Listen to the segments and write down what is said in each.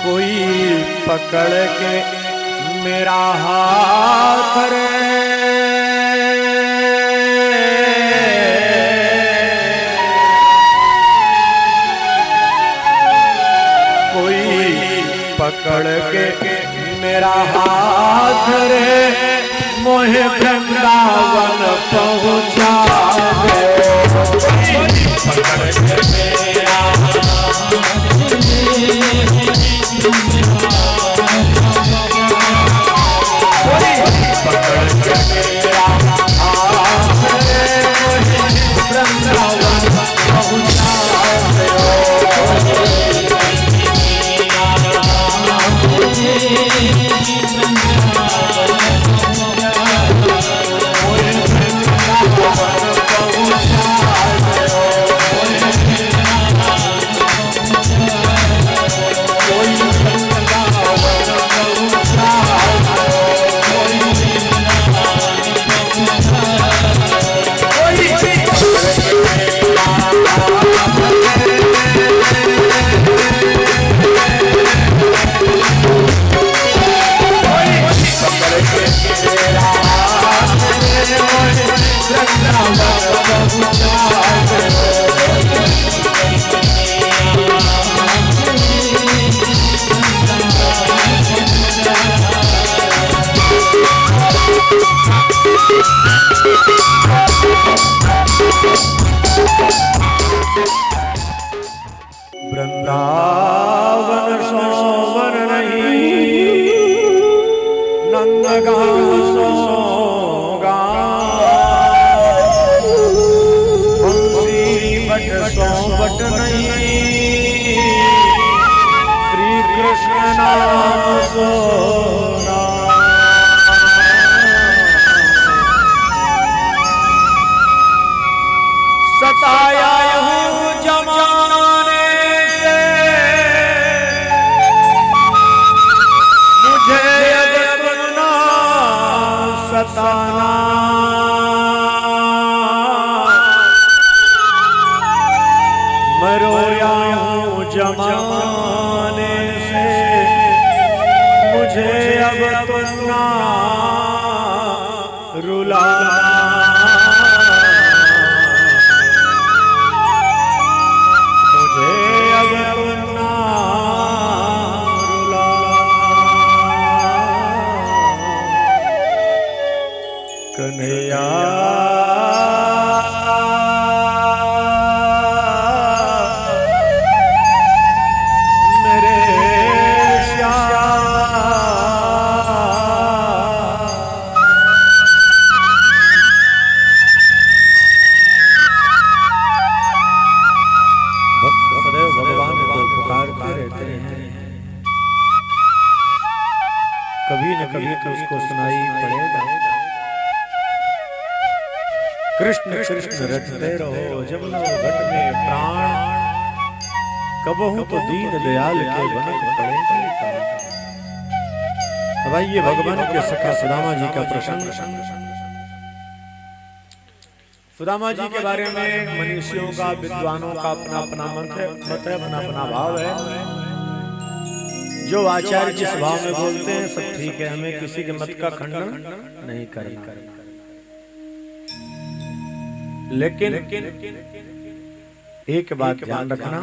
कोई पकड़ के मेरा हाथ रे, कोई पकड़ के मेरा हाथ रे, मोहे वृंदावन पहुँचा दे। पकड़ के मेरा वृंदावन सोवर नहीं, नंदगांव सोगा, बंसी बट सोबट नहीं, श्री कृष्ण नाम सोना। सताया हूँ जमाने से, मुझे अब तुम ना सताना। मैं रोया हूँ जमाने से, मुझे अब तुम ना रुलाना। कन्हैया मेरे श्याम, भक्त सदैव भगवान को पुकारते रहते हैं, कभी न कभी तो उसको सुनाई पड़ेगा। कृष्ण कृष्ण रटते रहो जमुना घट में प्राण, कबहू तो दीन दयाल के बनत पड़े। अब आइए भगवान के सखा सुदामा जी का प्रसंग। सुदामा जी के बारे में मनीषियों का, विद्वानों का अपना अपना मत है, अपना अपना भाव है। जो आचार्य जिस भाव में बोलते हैं सब ठीक है, हमें किसी के मत का खंडन नहीं करना। लेकिन एक बात ध्यान रखना,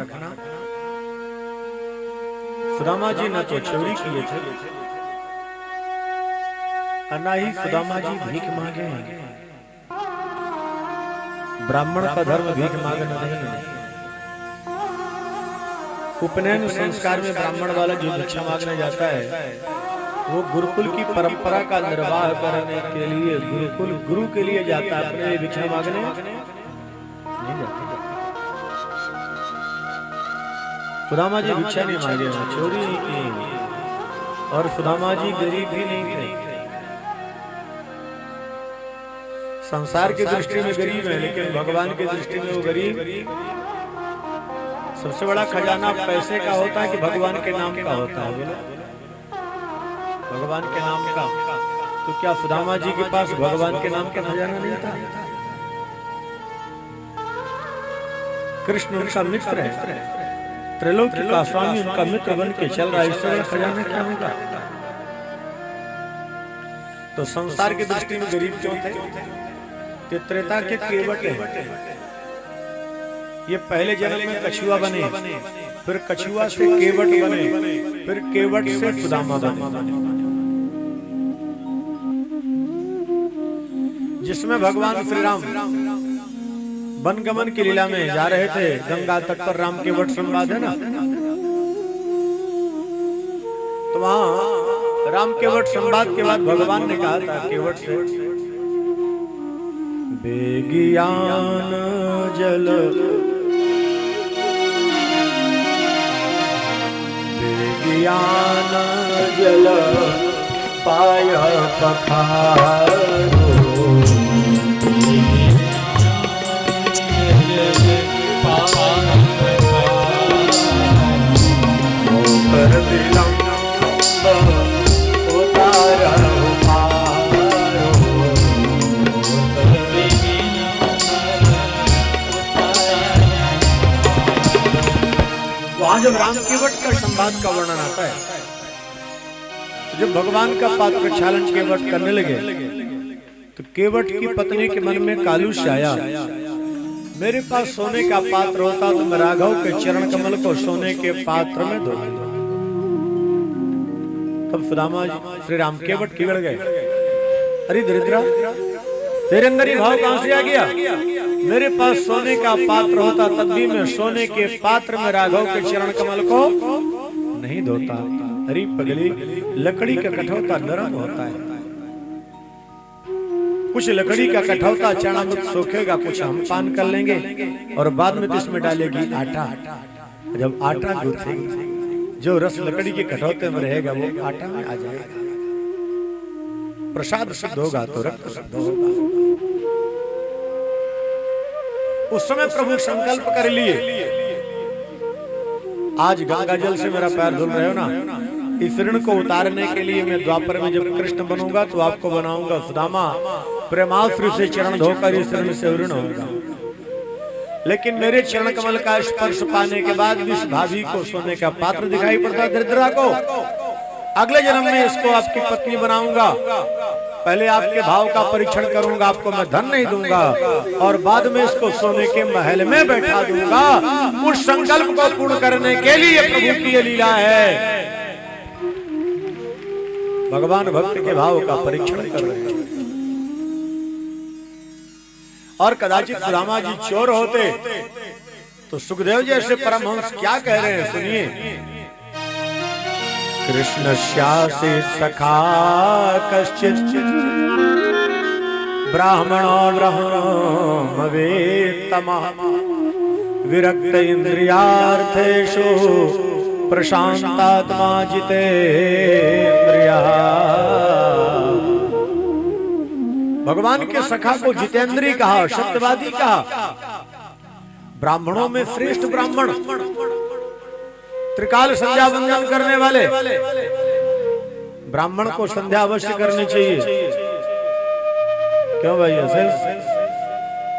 सुदामा जी न तो चोरी किए थे और न ही सुदामा जी भीख मांगे हैं। ब्राह्मण का धर्म भीख मांगना नहीं है। उपनयन संस्कार में ब्राह्मण वाला जो भिक्षा मांगने जाता है वो गुरुकुल की परंपरा का निर्वाह करने के लिए, गुरुकुल गुरु के लिए जाता है, अपने लिए भिक्षा मांगने नहीं जाता। सुदामा जी भिक्षा नहीं मांगे, चोरी नहीं की, और सुदामा जी गरीब भी नहीं थे। संसार की दृष्टि में गरीब है, लेकिन भगवान की दृष्टि में वो गरीब। सबसे बड़ा खजाना पैसे का होता है कि भगवान के नाम का होता है? बोलो, भगवान के नाम का। तो क्या सुदामा जी के पास भगवान के नाम का खजाना नहीं था? कृष्ण उनका मित्र है, त्रिलोकी का स्वामी उनका मित्र बन के चल रहा है, इससे बड़ा खजाना क्या होगा? तो संसार की दृष्टि में गरीब क्यों थे? कि त्रेता के केवट हैं। ये पहले जन्म में कछुआ बने, फिर कछुआ से केवट बने, फिर केवट से सुदामा बने, जिसमें भगवान श्री राम वनगमन की लीला में जा रहे थे। गंगा तट पर राम केवट संवाद है ना, तो वहां राम केवट संवाद के बाद भगवान ने कहा था केवट से, बेगियान जल बेगियान जल पाय पखारो, कर विलंब उतारा वहां जब राम केवट का संवाद का वर्णन आता है, तो जब भगवान का पात्र छालन केवट करने लगे, तो केवट की पत्नी के मन में कालुष आया। मेरे पास सोने का पात्र होता तो मैं राघव के चरण कमल को सोने के पात्र में धो देता। तब सुदामा श्री राम केवट बिगड़ गए। अरे दरिद्रा, तेरे अंदर ये भाव कहां से आ गया? मेरे पास सोने का पात्र होता तब भी मैं सोने के पात्र में राघव के चरण कमल को नहीं धोता। अरे पगली, लकड़ी का कठौता नरम होता है, कुछ लकड़ी का कठौता चरणामृत सोखेगा, कुछ हम पान कर लेंगे और बाद में इसमें डालेगी आटा। जब आटा गूंथेगी, जो रस लकड़ी के कठौते में रहेगा वो आटा में आ जाएगा। प्रसाद शुद्ध होगा तो रक्त शुद्ध होगा। उस समय प्रभु संकल्प कर लिए, आज गंगा जल से मेरा पैर धुल रहे हो ना, इस ऋण को उतारने के लिए मैं द्वापर में जब कृष्ण बनूंगा तो आपको बनाऊंगा सुदामा, प्रेमाश्रु से चरण धोकर इस ऋण से ऋण होगा। लेकिन मेरे चरण कमल का स्पर्श पाने के बाद भी इस भाभी को सोने का पात्र दिखाई पड़ता। दरिद्रा को अगले जन्म में इसको आपकी पत्नी बनाऊंगा, पहले आपके भाव का परीक्षण करूंगा, आपको मैं धन नहीं दूंगा और बाद में इसको सोने के महल में बैठा दूंगा। उस संकल्प को पूर्ण करने के लिए प्रभु की ये लीला है। भगवान भक्त के भाव का परीक्षण कर रहे हैं। और कदाचित सुदामा जी चोर होते तो सुखदेव जैसे परमहंस क्या कह रहे हैं, सुनिए। कृष्ण श्यासे सखा कश्चित् ब्राह्मणो ब्रह्मवेत्तमः विरक्त इंद्रियार्थेषु प्रशांतात्मा जितेन्द्रियः। भगवान के सखा को जितेंद्रिय कहा, सत्यवादी कहा। ब्राह्मणों में श्रेष्ठ ब्राह्मण, त्रिकाल संध्या वंदन करने वाले। ब्राह्मण को संध्या अवश्य करनी चाहिए। क्यों भाई, ऐसे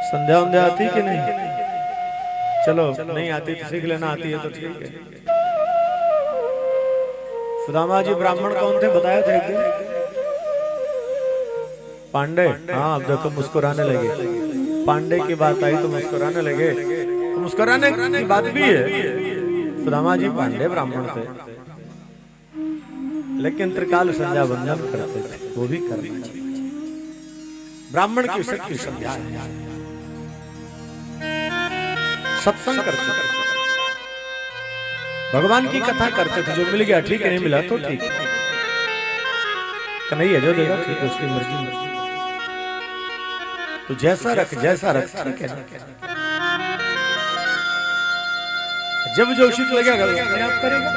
संध्या वंध्या आती कि नहीं? चलो नहीं आती तो सीख लेना, आती है तो ठीक है। सुदामा जी ब्राह्मण कौन थे बताया था एक दिन? पांडे। हाँ, अब देखो मुस्कुराने लगे। पांडे की बात आई तो मुस्कुराने लगे। तो मुस्कुराने की बात भी है। सुदामा जी पांडे ब्राह्मण थे, लेकिन त्रिकाल संध्या वंदन करते थे, वो भी करना चाहिए। ब्राह्मण की शक्ति संध्या है। सत्संग करते थे, भगवान की कथा करते थे। जो मिल गया ठीक है, नहीं मिला तो ठीक है, कन्हैया जो देगा ठीक है, उसकी मर्जी। तो जैसा रख ठीक है। जब जो उचित लगेगा अपने आप करेगा।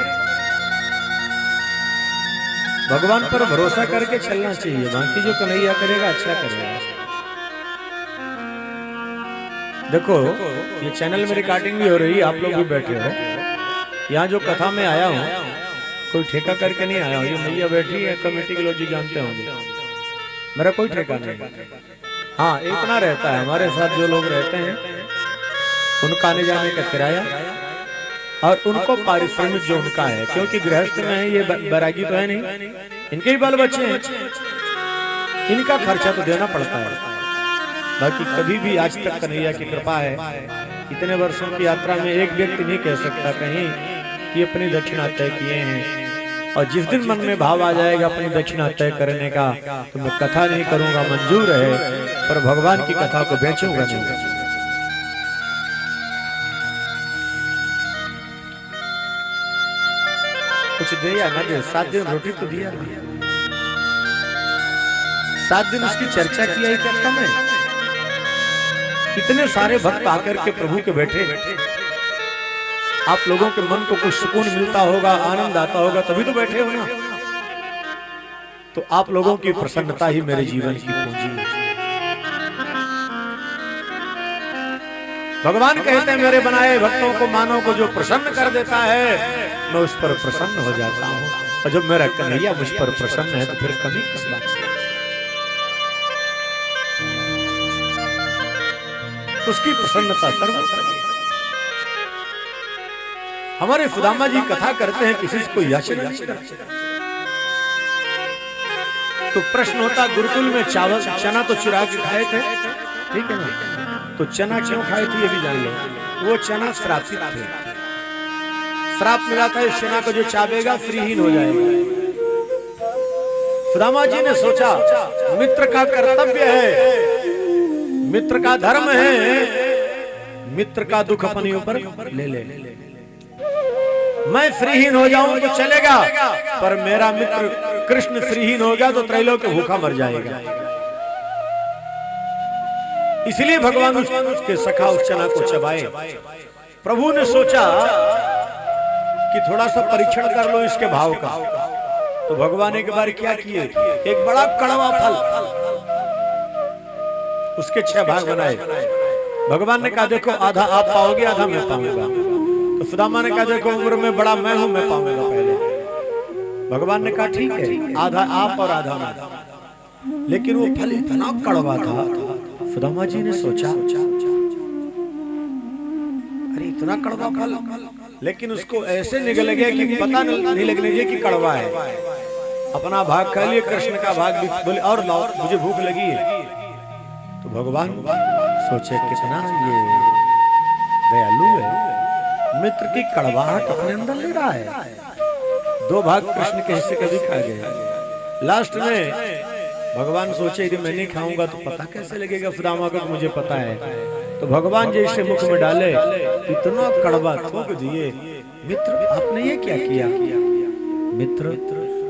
भगवान पर भरोसा करके चलना चाहिए, बाकी जो कन्हैया करेगा अच्छा करेगा। देखो ये चैनल में रिकॉर्डिंग भी हो रही है, आप लोग भी बैठे हो। यहाँ जो कथा में आया हूँ कोई ठेका करके नहीं आया हूँ। ये मैया बैठी है, कमेटी के लोग जी जानते होंगे, मेरा कोई ठेका नहीं। हाँ, इतना रहता है हमारे साथ जो लोग रहते हैं उनका आने जाने का किराया और उनको पारिश्रमिक जो उनका है, क्योंकि गृहस्थ में है, ये बैरागी तो है नहीं, इनके ही बाल बच्चे हैं, इनका खर्चा तो देना पड़ता है। बाकी कभी भी आज तक कन्हैया की कृपा है, इतने वर्षों की यात्रा में एक व्यक्ति नहीं कह सकता कहीं कि अपनी दक्षिणा तय किए हैं। और जिस दिन मन में भाव आ जाएगा अपनी दक्षिणा तय करने का, तो मैं कथा नहीं करूंगा, मंजूर है, पर भगवान की कथा को बेचूंगा नहीं। कुछ दे या ना दे, 7 दिन रोटी तो दिया, 7 दिन उसकी चर्चा किया ही क्या कम है। इतने सारे भक्त आकर के प्रभु के बैठे, आप लोगों के मन को कुछ सुकून मिलता होगा, आनंद आता होगा, तभी तो बैठे हो ना। तो आप लोगों की प्रसन्नता ही मेरे जीवन की पूंजी है। भगवान कहते हैं मेरे बनाए भक्तों को, मानव को जो प्रसन्न कर देता है, मैं उस पर प्रसन्न हो जाता हूँ। और जब मेरा कन्हैया मुझ पर प्रसन्न है, तो फिर कमी किस बात से? उसकी प्रसन्नता सर्वोपरि है। हमारे सुदामा जी कथा करते हैं, किसी को याचना तो प्रश्न होता, गुरुकुल में चावल चना तो चुरा के खाए थे, ठीक है ना, तो चना क्यों खाए थे ये भी जान लो। वो चना श्रापित थे, श्राप मिला था, इस चना को जो चावेगा श्रीहीन हो जाएगा। सुदामा जी ने सोचा मित्र का कर्तव्य है, मित्र का धर्म है, मित्र का दुख अपने ऊपर ले ले। मैं श्रीहीन हो जाऊं तो चलेगा, पर मेरा मित्र कृष्ण श्रीहीन हो गया तो त्रैलोक्य भूखा मर जाएगा। इसलिए भगवान उसके सखा उस चना को चबाए। प्रभु ने सोचा कि थोड़ा सा परीक्षण कर लो इसके भाव का। तो भगवान एक बार क्या किए, एक बड़ा कड़वा फल, उसके 6 भाग बनाए। भगवान ने कहा देखो आधा आप पाओगे, आधा मैं पाऊंगा। तो सुदामा ने कहा देखो उम्र में बड़ा मैं हूं, मैं पाऊंगा पहले। भगवान ने कहा ठीक है, आधा आप और आधा मैं। लेकिन वो फल इतना कड़वा था, सुदामा जी ने सोचा अरे इतना कड़वा फल, लेकिन उसको ऐसे निगल गया कि पता नहीं लगने दिया कि कड़वा है। अपना भाग खा लिए, कृष्ण का भाग भी बोले और लाओ मुझे भूख लगी है। तो भगवान सोचे कितना ये दयालु है, मित्र की कड़वाहट अपने अंदर ले रहा है। 2 भाग कृष्ण के हिस्से कभी खा गए। लास्ट में भगवान सोचे कि मैं नहीं खाऊंगा तो पता कैसे लगेगा सुदामा को, मुझे पता है। तो भगवान जैसे मुख में डाले, इतना कड़वा थूक दिए। मित्र आपने ये क्या किया? मित्र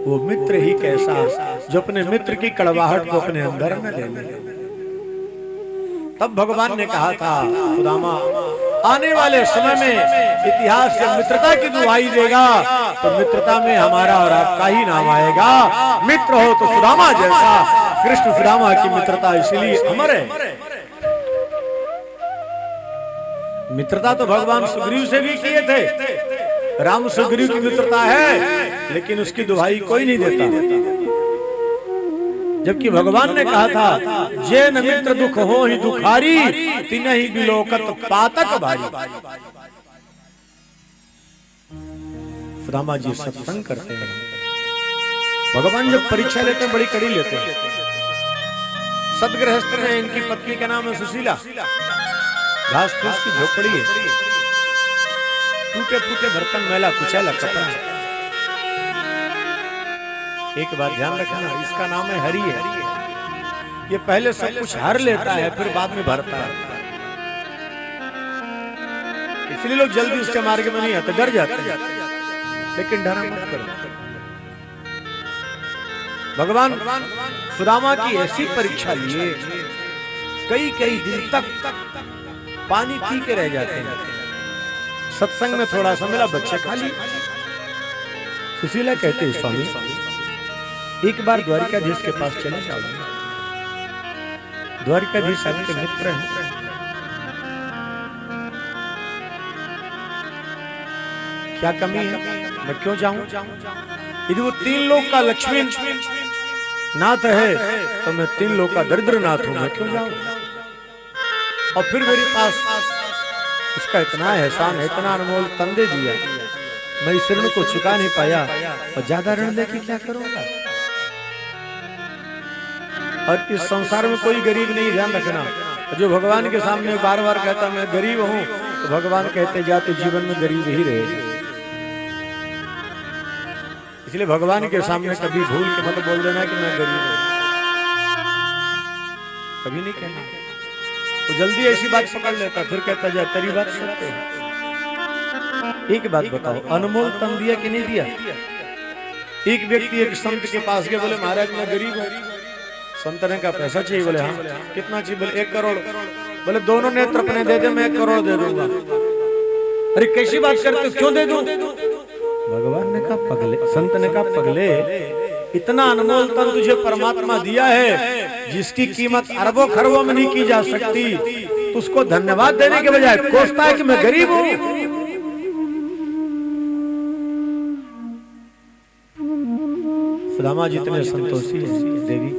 वो मित्र ही कैसा जो अपने मित्र की कड़वाहट को अपने अंदर में ले ले। तब भगवान ने कहा था सुदामा आने वाले समय में इतिहास जब मित्रता की दुहाई देगा तो मित्रता में हमारा और आपका ही नाम आएगा। मित्र हो तो सुदामा जैसा, कृष्ण सुदामा की मित्रता इसलिए अमर है। मित्रता तो भगवान सुग्रीव से भी किए थे, राम सुग्रीव की मित्रता है, लेकिन उसकी दुहाई कोई नहीं देता। जबकि भगवान ने कहा था जे न मित्र दुख हो ही दुखारी, तिनहि बिलोकत पातक भारी। सुदामा जी सत्संग करते हैं। भगवान जब परीक्षा लेते हैं बड़ी कड़ी लेते हैं। सदगृहस्थ हैं, इनकी पत्नी का नाम है सुशीला, घास फूस की झोपड़ी है, टूटे फूटे बर्तन, मैला कुचैला कपड़ा। एक बात ध्यान रखना, इसका नाम है हरि है। ये पहले सब कुछ हर लेता है, फिर बाद में भरता है। इसलिए लोग जल्दी उसके मार्ग में नहीं आते, डर जाते हैं। लेकिन डरा मत करो। भगवान सुदामा की ऐसी परीक्षा लिए, कई कई दिन तक पानी पी के रह जाते हैं। सत्संग में थोड़ा सा मिला, बच्चे खा लिए। सुशीला कहते हैं स्वामी एक बार द्वारिकाधीश के पास चले जाओ। द्वारिकाधीश आपके मित्र हैं, क्या कमी है, मैं क्यों जाऊं? यदि वो 3 लोक का लक्ष्मी नाथ है तो मैं 3 लोक का दरिद्र नाथ हूं, मैं क्यों जाऊं? और फिर मेरे पास उसका इतना एहसान है, इतना अनमोल तन दे दिया, मैं इस ऋण को चुका नहीं पाया और ज्यादा ऋण लेके क्या करूंगा। और इस संसार में कोई गरीब नहीं, ध्यान रखना। जो भगवान के सामने बार बार कहता मैं गरीब हूं, तो भगवान कहते जा तो जीवन में गरीब ही रहे। इसलिए भगवान के सामने कभी भूल के मत बोल देना कि मैं गरीब हूं, कभी नहीं कहना। वो जल्दी ऐसी बात पकड़ लेता, फिर कहता जा तेरी बात सत्य है। एक बात बताओ, अनमोल तन दिया कि नहीं दिया? एक व्यक्ति एक संत के पास गए, बोले महाराज मैं गरीब हूं। संत ने कहा पैसा चाहिए? बोले हाँ। कितना चाहिए? बोले 1 करोड़। बोले दोनों नेत्र अपने दे दे, मैं 1 करोड़ दे दूंगा। अरे कैसी बात करते हो, क्यों दे दूं? भगवान ने कहा पगले, संत ने कहा पगले, इतना अनमोल तन तुझे परमात्मा दिया है जिसकी कीमत अरबों खरबों में नहीं की जा सकती, तो उसको धन्यवाद देने के बजाय कोसता है कि मैं गरीब हूं। सुदामा जी इतने संतोषी है। देवी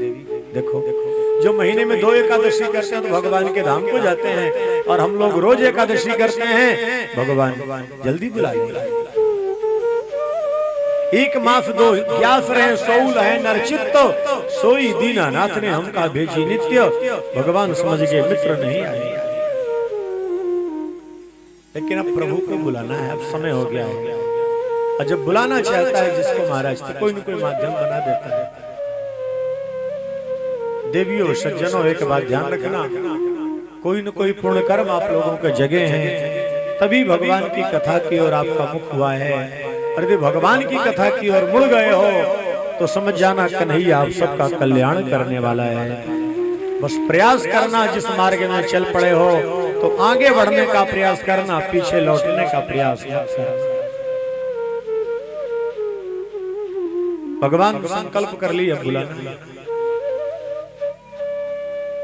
देखो, जो महीने में 2 एकादशी करते हैं तो भगवान के धाम को जाते हैं, और हम लोग रोज एकादशी करते हैं, भगवान जल्दी बुला लेंगे। 1 मास 2 ग्यास रहे सोउल है नरचित्त, सोई दीनानाथ ने हमका भेजी नित्य। भगवान समझ गए मित्र नहीं आए, लेकिन अब प्रभु को बुलाना है, अब समय हो गया है। और जब बुलाना चाहता है जिसको महाराज, तो कोई न कोई माध्यम बना देता है। देवियों सज्जनों, एक बात ध्यान रखना, कोई न कोई पुण्य कर्म आप लोगों के जगह हैं, तभी भगवान की कथा की ओर आपका मुख हुआ है। और यदि भगवान की कथा की ओर मुड़ गए हो तो समझ जाना कन्हैया आप सबका कल्याण करने वाला है। बस प्रयास करना, जिस मार्ग में चल पड़े हो तो आगे बढ़ने का प्रयास करना, पीछे लौटने का प्रयास मत करना। भगवान संकल्प कर लिया बुलाना।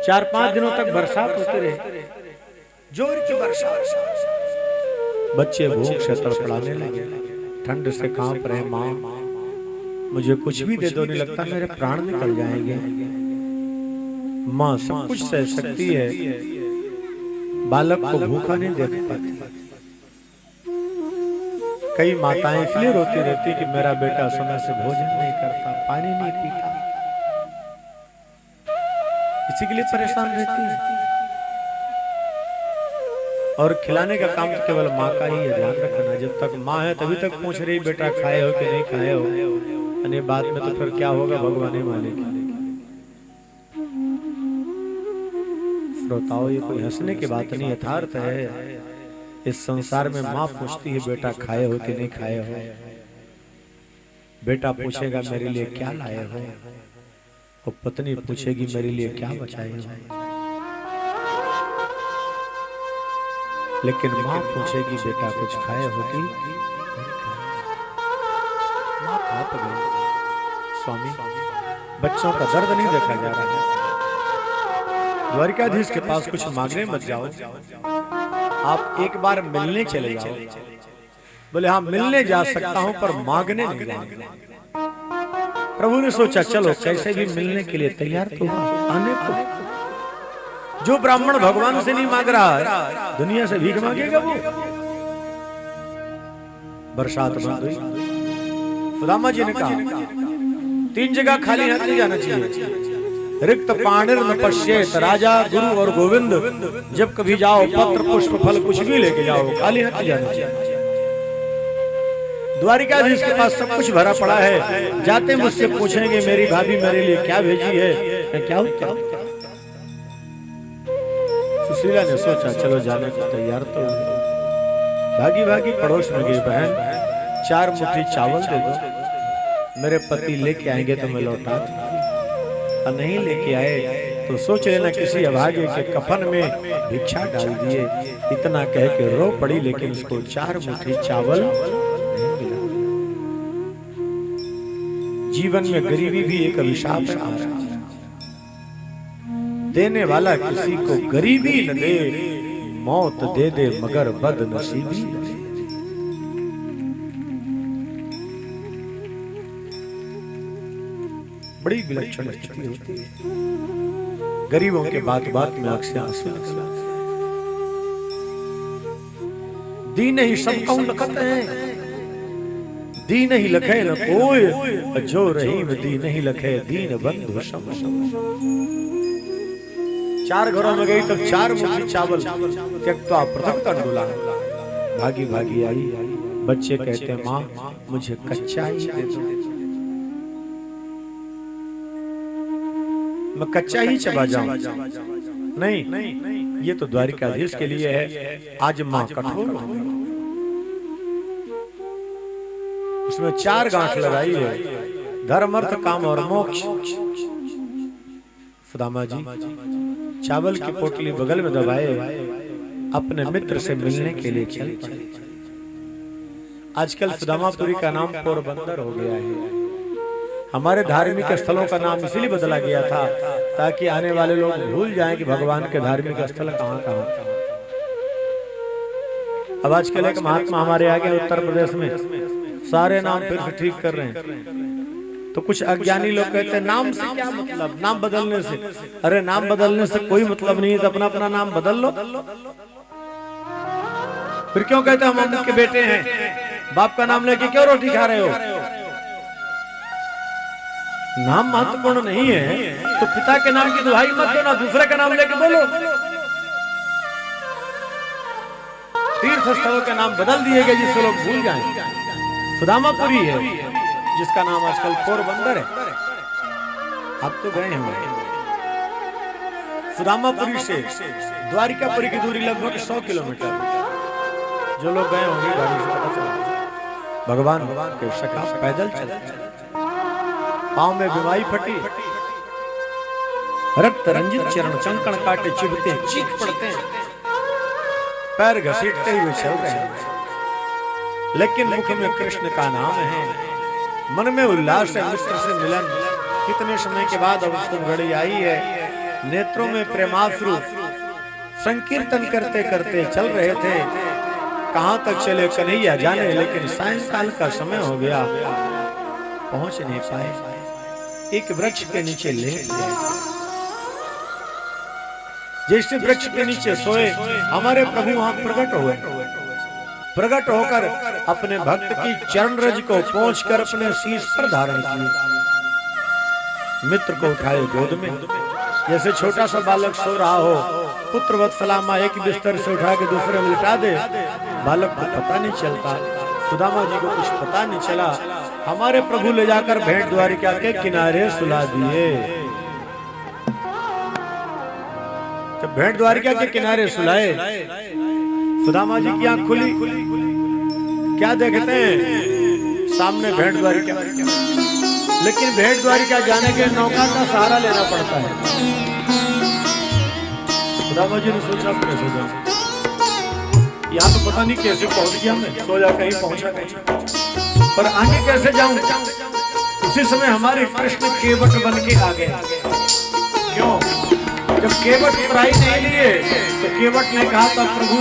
4-5 दिनों तक बरसात होती रही, जोर की बरसात। बच्चे भूख से तड़फड़ाने लगे, ठंड से कांप रहे। माँ मुझे कुछ भी दे दो, नहीं लगता मेरे प्राण निकल जाएंगे। माँ सब कुछ सह सकती है, बालक को भूखा नहीं देख पाती। कई माताएं इसलिए रोती रहती कि मेरा बेटा समय से भोजन नहीं करता, पानी नहीं पीता, इसी के लिए परेशान रहती है। और खिलाने का काम तो केवल माँ का ही है, ध्यान रखना। जब तक माँ है तभी तक पूछ रही बेटा खाए हो कि नहीं खाए हो, यानी बाद में तो फिर क्या होगा भगवान ही मानेगा। श्रोताओ, ये कोई हंसने की बात नहीं, यथार्थ है। इस संसार में माँ पूछती है बेटा खाए हो कि नहीं खाए हो, बेटा पूछेगा मेरे लिए क्या लाए हो, और पत्नी पूछेगी मेरे लिए क्या बचाए हो। लेकिन माँ पूछेगी बेटा कुछ खाए हो कि नहीं खाए। माँ कांप गई, स्वामी बच्चों का दर्द नहीं देखा जा रहा है, द्वारिकाधीश के पास कुछ मांगने मत जाओ, आप एक बार मिलने चले जाओ। बोले हाँ मिलने जा सकता हूं पर मांगने नहीं जाऊंगा। प्रभु ने सोचा चलो कैसे भी मिलने के लिए तैयार तो आने को। जो ब्राह्मण भगवान से नहीं मांग रहा है, दुनिया से भीख मांगेगा वो। बरसात बंद हुई। सुदामा जी ने कहा 3 जगह खाली हाथ नहीं जाना चाहिए। रिक्त पाणिर न पश्येत, राजा गुरु और गोविंद जब कभी जाओ पत्र पुष्प फल कुछ भी लेके जाओ, खाली हाथ जाना चाहिए। द्वारिकाधीश के पास सब कुछ भरा पड़ा है, जाते मुझसे पूछेंगे मेरी भाभी मेरे लिए क्या भेजी है, मैं क्या उत्तर। सुशीला ने सोचा चलो जाने को तैयार तो भागी भागी पड़ोस में गई, बहन 4 मुट्ठी चावल दे दो, मेरे पति लेके आएंगे तो मैं लौटा दूंगी, और नहीं लेके आए तो सोच लेना किसी अभागे के कफन में भिक्षा डाल दिए। इतना कह के रो पड़ी, लेकिन उसको 4 मुट्ठी चावल नहीं मिला। जीवन में गरीबी भी एक अभिशाप है, देने वाला किसी को गरीबी न दे, मौत दे दे मगर बदनसीबी न दे। बड़ी विलक्षण स्थिति होती है। गरीबों के बात बात में अक्सर आंसू निकलते हैं। दीन ही सब कहूं लखत है, दीन ही लखे न कोई, जो रहीम दीन ही लखे दीन बंधु सम। चार घरों में गई तो चार मुट्ठी चावल त्यक्ता पृथक तंडुला, भागी भागी आई, बच्चे कहते माँ मुझे कच्चा ही दे दो, मैं कच्चा ही चबा जाऊं। नहीं, ये तो द्वारिकाधीश के लिए है, आज माँ कठोर हो गई। उसमें चार गांठ लगाई है, धर्म अर्थ काम और मोक्ष। सुदामा जी चावल की पोटली बगल में दबाए अपने मित्र से मिलने के लिए चल पड़े। आजकल सुदामापुरी का नाम पोरबंदर हो गया है। हमारे धार्मिक स्थलों का नाम इसलिए बदला गया था ताकि आने वाले लोग भूल जाएं कि भगवान के धार्मिक स्थल कहाँ कहाँ। अब आजकल एक महात्मा हमारे आगे उत्तर प्रदेश में सारे नाम फिर से ठीक कर रहे हैं, तो कुछ अज्ञानी लोग कहते हैं नाम से क्या मतलब, नाम बदलने से। अरे नाम बदलने से कोई मतलब नहीं है, तो अपना अपना नाम बदल लो। फिर क्यों कहते हम अमुक के बेटे हैं, बाप का नाम लेके क्यों रोटी खा रहे हो? नाम महत्वपूर्ण नहीं है तो पिता के नाम की दुहाई मत दो ना, दूसरे का नाम लेके बोलो। तीर्थ स्थलों के नाम बदल दिए गए जिससे लोग भूल जाएं। सुदामापुरी है जिसका नाम आजकल पोरबंदर है। आप तो गए होंगे। सुदामापुरी से द्वारिकापुरी की दूरी लगभग 100 किलोमीटर। जो लोग गए होंगे गाड़ी से पता चला। भगवान के सखा पैदल चलते, पांव में बीमारी फटी, रक्त रंजित चरण चंकन काटे चुभते चीख पड़ते हैं, पैर घसीटते हुए चल रहे हैं, लेकिन मुख में कृष्ण का नाम है, मन में उल्लास है मित्र से मिलन। कितने समय के बाद अवसर घड़ी आई है, नेत्रों में प्रेमाश्रु, संकीर्तन करते करते चल रहे थे। कहां तक चले कन्हैया जाने, लेकिन सायंकाल का समय हो गया, पहुंच नहीं पाए। एक वृक्ष के नीचे लेट गए। जैसे वृक्ष के नीचे सोए हमारे प्रभु वहां प्रकट हुए। प्रकट होकर अपने भक्त की चरण रज को पहुंचकर अपने शीश पर धारण किए। मित्र को उठाए गोद में, जैसे छोटा सा बालक सो रहा हो, पुत्र वत्सला मां एक बिस्तर से उठा के दूसरे में लिटा दे। बालक को पता नहीं चलता, सुदामा जी को कुछ पता नहीं चला। हमारे प्रभु ले जाकर भेंट द्वारिका के किनारे सुला दिए। जब भेंट द्वारिका के किनारे सुलाए, सुदामा जी की आंख खुली, क्या देखते हैं? सामने भेंट द्वारिका, लेकिन भेंट द्वारिका जाने के नौका का सहारा लेना पड़ता है। सुदामा जी ने सोचा कैसे जाऊं, यहाँ तो पता नहीं कैसे पहुंच गया मैं, तो जा कहीं पहुंचा कहीं, पर आगे कैसे जाऊं? उसी समय हमारे कृष्ण केवट बन के आ गए। क्यों? जब केवट पराई नहीं लिए तो केवट ने कहा था, प्रभु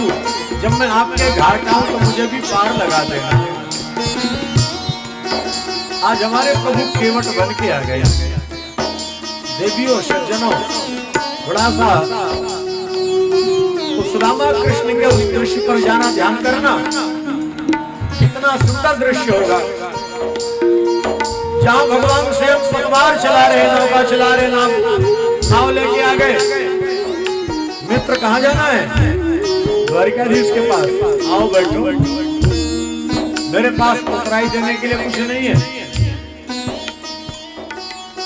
जब मैं आपके घाट आऊं तो मुझे भी पार लगा देना। आज हमारे प्रभु केवट बन के आ गए। देवियों सज्जनों, थोड़ा सा उस रामा कृष्ण के उस दृश्य पर जाना, ध्यान करना, कितना सुंदर दृश्य होगा। जहां भगवान स्वयं पतवार चला रहे, नौका चला रहे, नाव लेके आ गए। मित्र कहाँ जाना है? द्वारिकाधीश के पास। आओ बैठो, मेरे पास उतराई देने के लिए कुछ नहीं है।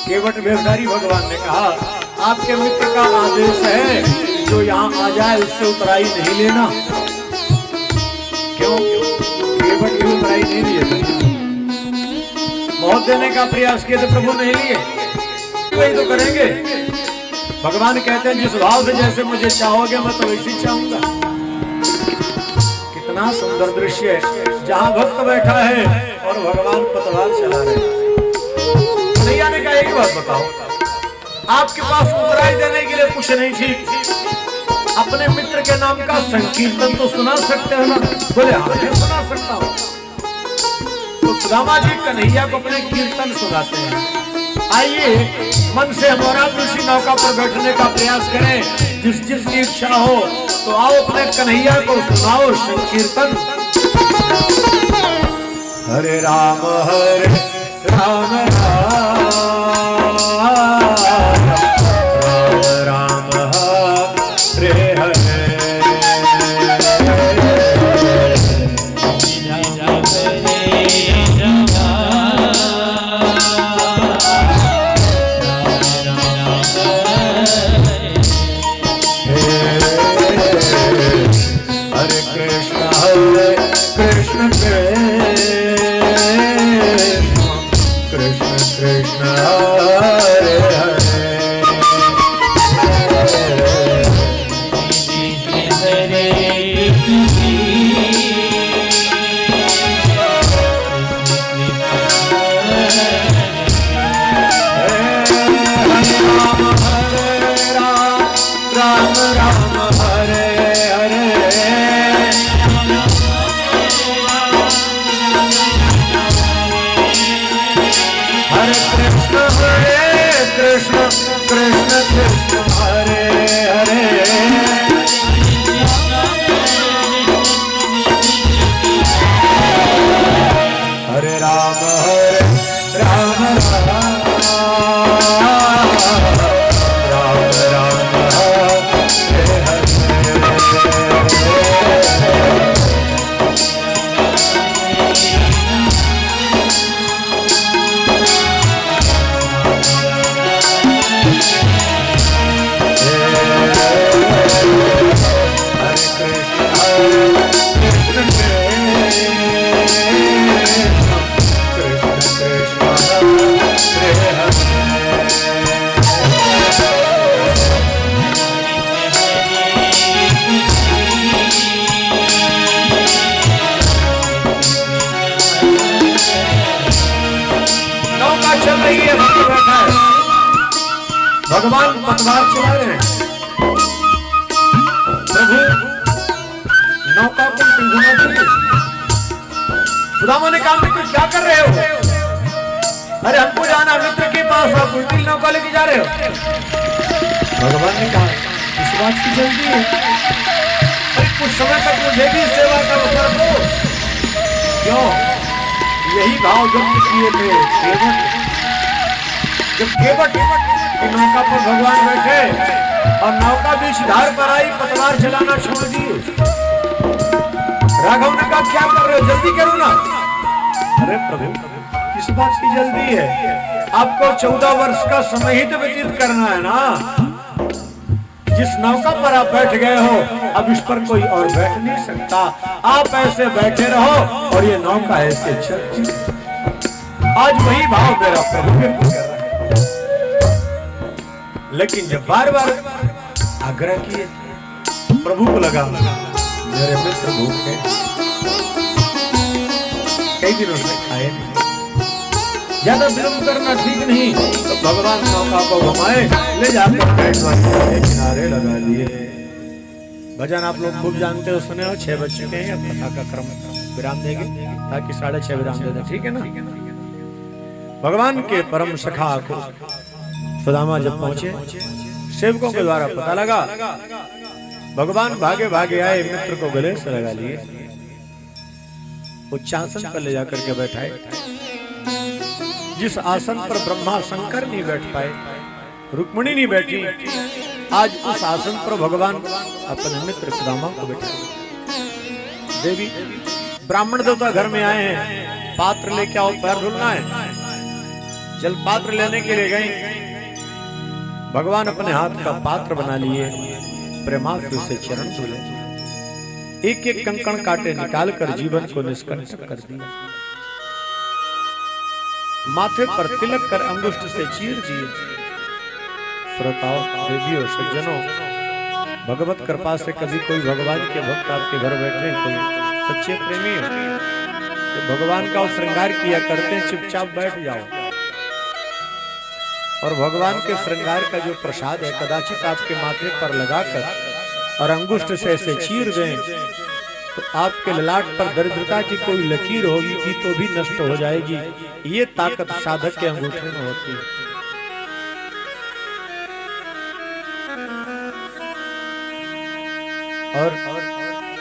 केवट वेशधारी भगवान ने कहा, आपके मित्र का आदेश है, जो यहाँ आ जाए उससे उतराई नहीं लेना। क्यों? केवट की उतराई नहीं लिए, बहुत देने का प्रयास किए थे, प्रभु नहीं लिए, वही तो करेंगे। भगवान कहते हैं, जिस भाव से जैसे मुझे चाहोगे मैं तो वैसे चाहूंगा। कितना सुंदर दृश्य है, जहां भक्त बैठा है और भगवान पतवार चला रहे हैं। नहीं आने का एक बात बताओ, आपके पास उतराई देने के लिए कुछ नहीं थी, अपने मित्र के नाम का संकीर्तन तो सुना सकते हैं ना? बोले हाँ, मैं सुना सकता हूँ। तो सुदामा जी कन्हैया को अपने कीर्तन सुनाते हैं। आइए मन से हमारा उसी नौका पर बैठने का प्रयास करें। जिस जिसकी इच्छा हो तो आओ अपने कन्हैया को सुनाओ संकीर्तन। हरे राम राम राम हरे हरे। कृष्ण कृष्ण कृष्ण हरे हरे। राम राम हरे हरे। हरे कृष्ण कृष्ण कृष्ण हरे हरे। हरे राम राम राम राम हरे हरे। चल रही है, बैठा है, भगवान पतवार चला रहे हैं। प्रभु नौका को घुमाती है। सुदामा ने कहा तुम क्या कर रहे हो? अरे हमको जाना मित्र के पास, आप उल्टी नौका लेके जा रहे हो। भगवान ने कहा इस बात की जल्दी है, अरे कुछ समय तक मुझे भी सेवा का अवसर दो। क्यों? यही भाव व्यक्त किए थे केवट, जब केवट की नौका पर भगवान बैठे और नौका बीच धार पर आई, पतवार चलाना छोड़ दिए। राघव ने कहा क्या कर रहे हो, जल्दी करो ना। अरे प्रभु किस बात की जल्दी है, आपको 14 वर्ष का समय ही तो व्यतीत करना है ना। जिस नौका पर आप बैठ गए हो अब इस पर कोई और बैठ नहीं सकता। आप ऐसे बैठे रहो और ये नौका ऐसे चलती। आज वही भाव मेरा प्रभु के कर रहा है। लेकिन जब बार बार आग्रह किए, प्रभु को लगा मेरे मित्र भूखे, कई दिनों से खाए नहीं, ज्यादा विलंब करना ठीक नहीं। तो भगवान नौका को घुमाए, ले जाकर किनारे लगा दिए। भजन आप लोग खूब जानते हो, सुने हो। 6 बज चुके हैं, अब कथा का क्रम विराम देंगे ताकि 6:30 विराम दे दें, ठीक है ना। भगवान के परम सखा को सुदामा जब पहुंचे, सेवकों के द्वारा पता लगा, भगवान भागे भागे आए, मित्र को गले से लगा लिए, उच्चासन पर ले जाकर के बैठाए। जिस आसन पर ब्रह्मा शंकर नहीं बैठ पाए, रुक्मिणी नहीं बैठी, आज उस आसन पर भगवान अपने मित्र सुदामा को बैठाए। देवी ब्राह्मण देवता घर में आए हैं, पात्र लेके आओ, पैर धुलना है। जल पात्र लेने के लिए गए, भगवान अपने हाथ का पात्र बना लिए, प्रेमास्त्र से चरण धुले, एक एक कंकण काटे निकालकर जीवन को निष्कंटक कर दिया। माथे पर तिलक कर अंगुष्ठ से चीर दिए। श्रोताओं, देवियों, सज्जनों, भगवत कृपा से कभी कोई भगवान के भक्त आपके घर बैठे, कोई सच्चे प्रेमी हो तो भगवान का श्रृंगार किया करते हैं, चुपचाप बैठ जाओ और भगवान के श्रृंगार का जो प्रसाद है कदाचित आपके माथे पर लगाकर और अंगुष्ठ से ऐसे चीर दें तो आपके ललाट पर दरिद्रता की कोई लकीर होगी कि तो भी नष्ट हो जाएगी। ये ताकत साधक के अंगूठे में होती है। और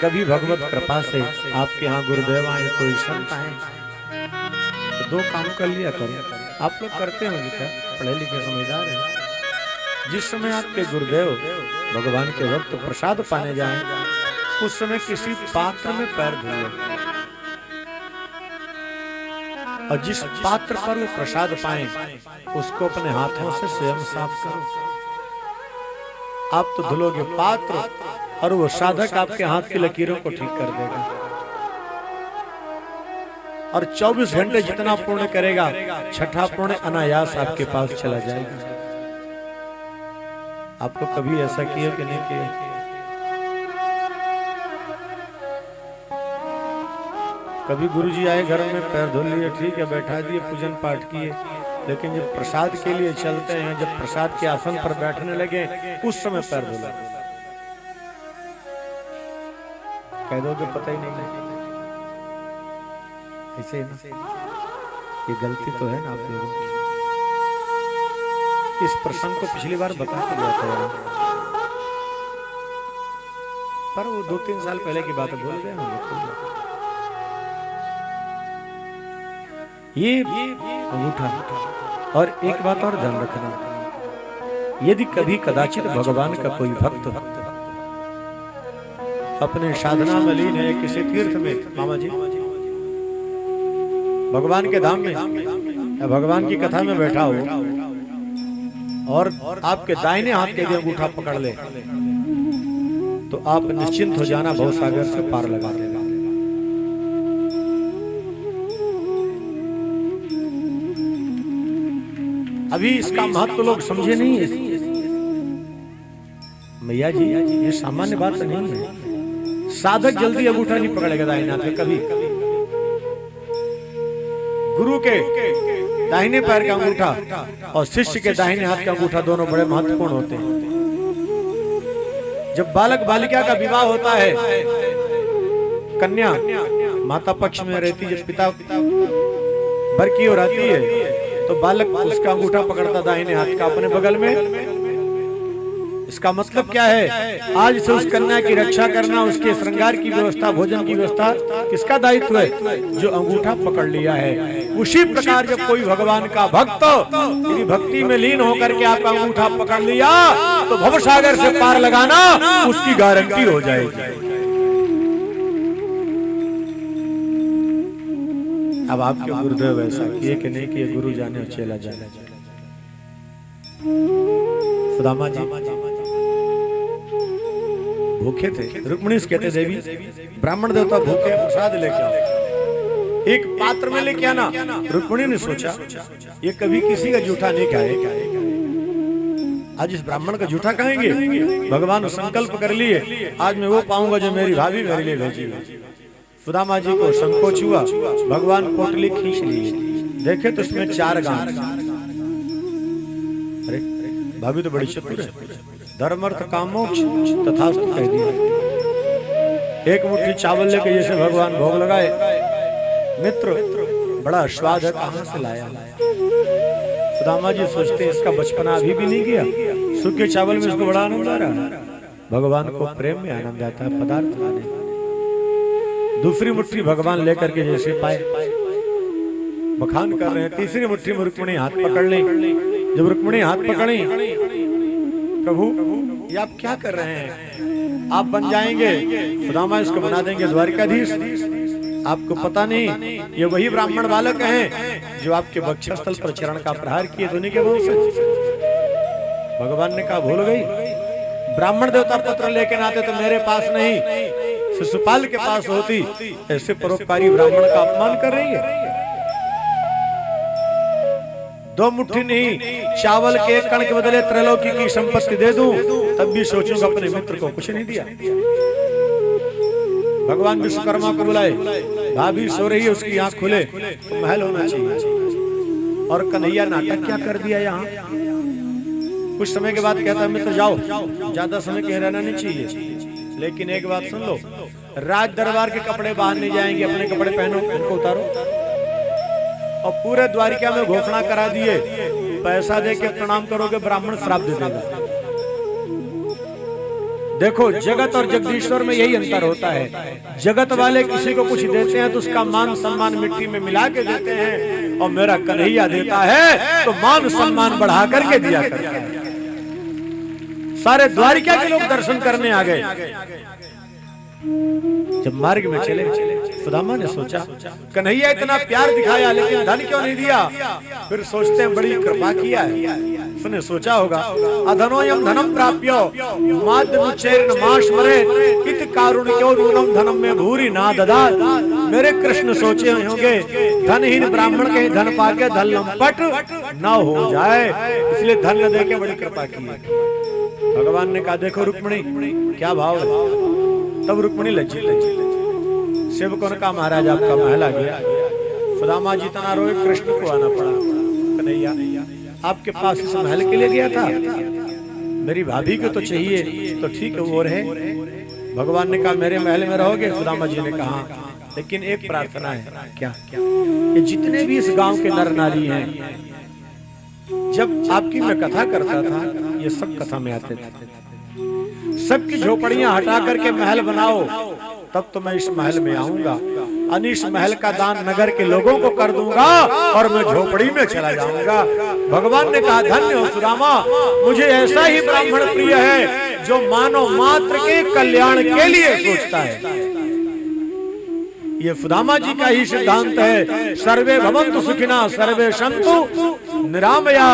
कभी भगवत कृपा से आपके यहाँ गुरुदेव आए, कोई संत आए, तो दो काम कर लिया करो। आप लोग करते हो लिखा, पढ़े लिखे समझदार हैं। जिस समय आपके गुरुदेव भगवान के वक्त प्रसाद पाने जाएं, उस समय किसी पात्र में पैर धो, और जिस पात्र पर वो प्रसाद पाए उसको अपने हाथों से स्वयं साफ करो। आप तो धुलोगे पात्र और वो साधक आपके हाथ की लकीरों को ठीक कर देगा। और 24 घंटे जितना पुण्य करेगा, छठा पुण्य अनायास आपके पास चला जाएगा। आपको कभी ऐसा किया कि नहीं किया? कभी गुरुजी आए घर में, पैर धो लिए, ठीक है, बैठा दिए, पूजन पाठ किए, लेकिन जब प्रसाद के लिए चलते हैं, जब प्रसाद के आसन पर बैठने लगे, उस समय पैर धो लगे। कह दो कि पता ही नहीं है। ऐसे ही ना, ये गलती तो है ना आप लोगों की। इस प्रसंग को पिछली बार बता के गया था, पर वो 2-3 साल पहले की बात भूल गए हम लोग। ये अंगूठा। और एक बात और ध्यान रखना, यदि कभी कदाचित भगवान का कोई भक्त अपने साधना में लीन है, किसी तीर्थ में, मामा जी भगवान के धाम में या भगवान की कथा में बैठा हो, और आपके दाहिने हाथ के अंगूठा पकड़ ले, तो आप निश्चिंत हो जाना, भवसागर से पार लगा देगा। अभी इसका महत्व तो लोग समझे नहीं है। मैया जी, ये सामान्य बात नहीं है। साधक जल्दी अंगूठा नहीं पकड़ेगा दाहिने हाथ में कभी। गुरु के दाहिने पैर का अंगूठा और शिष्य के दाहिने हाथ का अंगूठा दोनों बड़े महत्वपूर्ण होते हैं। जब बालक बालिका का विवाह होता है, कन्या माता पक्ष में रहती, जब पिता वर की ओर आती है, तो बालक उसका अंगूठा पकड़ता दाहिने हाथ का अपने बगल में। इसका मतलब क्या है? आज से उस कन्या की रक्षा करना, उसके श्रृंगार की व्यवस्था, भोजन की व्यवस्था किसका दायित्व है? जो अंगूठा पकड़ लिया है। उसी प्रकार जब कोई भगवान का भक्त यदि भक्ति में लीन होकर के आपका अंगूठा पकड़ लिया, तो भवसागर से पार लगाना उसकी गारंटी हो जाएगी। अब आपके गुरुदेव ऐसा किए कि नहीं किए, गुरु जाने और चेला जाने। सुदामा जी भूखे थे, रुक्मिणी कहते देवी ब्राह्मण देवता भूखे, प्रसाद लेके आओ, एक पात्र में लेके आना। रुक्मिणी ने सोचा ये कभी किसी का जूठा नहीं खाएगा, आज इस ब्राह्मण का जूठा खाएंगे। भगवान संकल्प कर लिए, आज मैं वो पाऊंगा जो मेरी भाभी मेरे लिए भेजी। सुदामा जी को संकोच हुआ, भगवान पोटली खींच ली, देखे तो उसमें 4 गांठ। अरे भाभी तो बड़ी चतुर है, धर्म अर्थ काम मोक्ष तथास्तु कह दिया। एक मुट्ठी चावल लेके जैसे भगवान भोग लगाए, मित्र बड़ा स्वाद है, कहां से लाया? सुदामा जी सोचते इसका बचपना अभी भी नहीं गया, सूखे चावल में इसको बड़ा आनंद आ रहा है। भगवान को प्रेम में आनंद आता है पदार्थ खाने। दूसरी मुट्ठी भगवान लेकर के जैसे पाए, बखान कर रहे हैं। तीसरी मुट्ठी में रुक्मिणी हाथ पकड़ ली। जब रुक्मिणी हाथ पकड़ी, प्रभु ये आप क्या कर रहे हैं? आप बन जाएंगे, सुदामा इसको बना देंगे द्वारिकाधीश। आपको पता नहीं ये वही ब्राह्मण बालक हैं जो आपके वक्षस्थल पर चरण का प्रहार किए धुनि के वंश से। भगवान ने कहा भूल गई, ब्राह्मण देवता पुत्र लेके आते तो मेरे पास नहीं, शिशुपाल के पास होती। ऐसे परोपकारी ब्राह्मण का अपमान कर रही है। 2 मुट्ठी नहीं, चावल के एक कण के बदले त्रैलोकी की संपत्ति दे दूं, तब भी सोचूंगा अपने मित्र को कुछ नहीं दिया। भगवान विश्वकर्मा को बुलाए, भाभी सो रही है, उसकी आंख खुले तो महल होना चाहिए। और कन्हैया नाटक क्या कर दिया यहाँ। कुछ समय के बाद कहता है मित्र जाओ, ज्यादा समय कहीं रहना नहीं चाहिए। लेकिन एक बात सुन लो, राज दरबार के कपड़े बाहर नहीं जाएंगे, अपने कपड़े पहनो, इनको उतारो। और पूरे द्वारिका में घोषणा करा दिए, पैसा दे के प्रणाम करोगे ब्राह्मण श्राप दे देगा। देखो जगत और जगदीश्वर में यही अंतर होता है। जगत वाले किसी को कुछ देते हैं तो उसका मान सम्मान मिट्टी में मिला के देते हैं, और मेरा कन्हैया देता है तो मान सम्मान बढ़ा करके दिया करता है। सारे द्वारिका के लोग दर्शन करने आ गए। जब मार्ग में चले, सुदामा ने सोचा कन्हैया इतना प्यार दिखाया लेकिन धन क्यों नहीं दिया। फिर सोचते हैं बड़ी कृपा किया है। उसने सोचा होगा अधनोयम धनम प्राप्यो माद्यनुचैर्न माश्वरे इत कारुण्यो नूनम धनम में भूरि ना ददा। मेरे कृष्ण सोचे होंगे धनहीन ब्राह्मण के धन पाके धन लंपट न हो जाए, इसलिए धन न दे के बड़ी कृपा की। भगवान ने कहा देखो रुक्मिणी क्या भाव है। तब रुक्मिणी लज्जित सेवकों ने कहा महाराज आपका महल आ गया। सुदामा जी तना रोए, कृष्ण को आना पड़ा। कन्हैया आपके पास इस महल के लिए गया था, मेरी भाभी को तो चाहिए तो ठीक है वो रहे। भगवान ने कहा मेरे महल में रहोगे। सुदामा जी ने कहा लेकिन एक प्रार्थना है। क्या? ये जितने भी इस गांव के नर नारी हैं, जब आपकी मैं कथा करता था ये सब कथा में आते थे। सबकी झोपड़ियां हटा करके महल बनाओ, तब तो मैं इस महल में आऊंगा। अनिश महल का दान नगर के लोगों को कर दूंगा और मैं झोपड़ी में चला जाऊंगा। भगवान ने कहा धन्य हो सुदामा, मुझे ऐसा ही ब्राह्मण प्रिय है जो मानव मात्र के कल्याण के लिए सोचता है। ये सुदामा जी का ही सिद्धांत है। सर्वे भवन्तु सुखिनः सर्वे सन्तु निरामया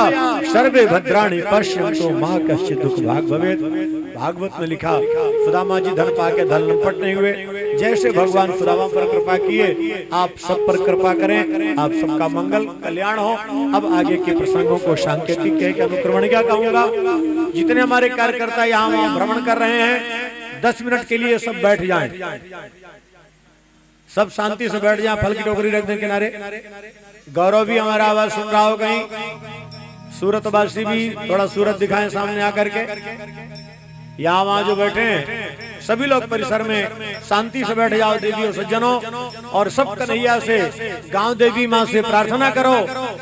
सर्वे भद्राणि पश्यन्तु मा कश्चित् दुःख भाग् भवेत्। भागवत में लिखा सुदामा जी धन पाके धन लंपट नहीं हुए। जैसे भगवान सुदामा पर कृपा किए आप सब पर कृपा करें, आप सबका मंगल कल्याण हो। अब आगे के प्रसंगों को सांकेतिक कह के अनुक्रमण क्या कहूंगा। जितने हमारे कार्यकर्ता यहाँ भ्रमण कर रहे हैं 10 मिनट के लिए सब बैठ जाएं, सब शांति से बैठ जाएं, फल की टोकरी रख दें किनारे। गौरव भी हमारा आवाज सुन रहा हो, कहीं सूरतवासी भी थोड़ा सूरत दिखाएं सामने आकर के। यहाँ वहाँ जो बैठे हैं सभी लोग परिसर में शांति से बैठ जाओ देवी और सज्जनों, और सब कन्हैया से गांव देवी माँ से प्रार्थना करो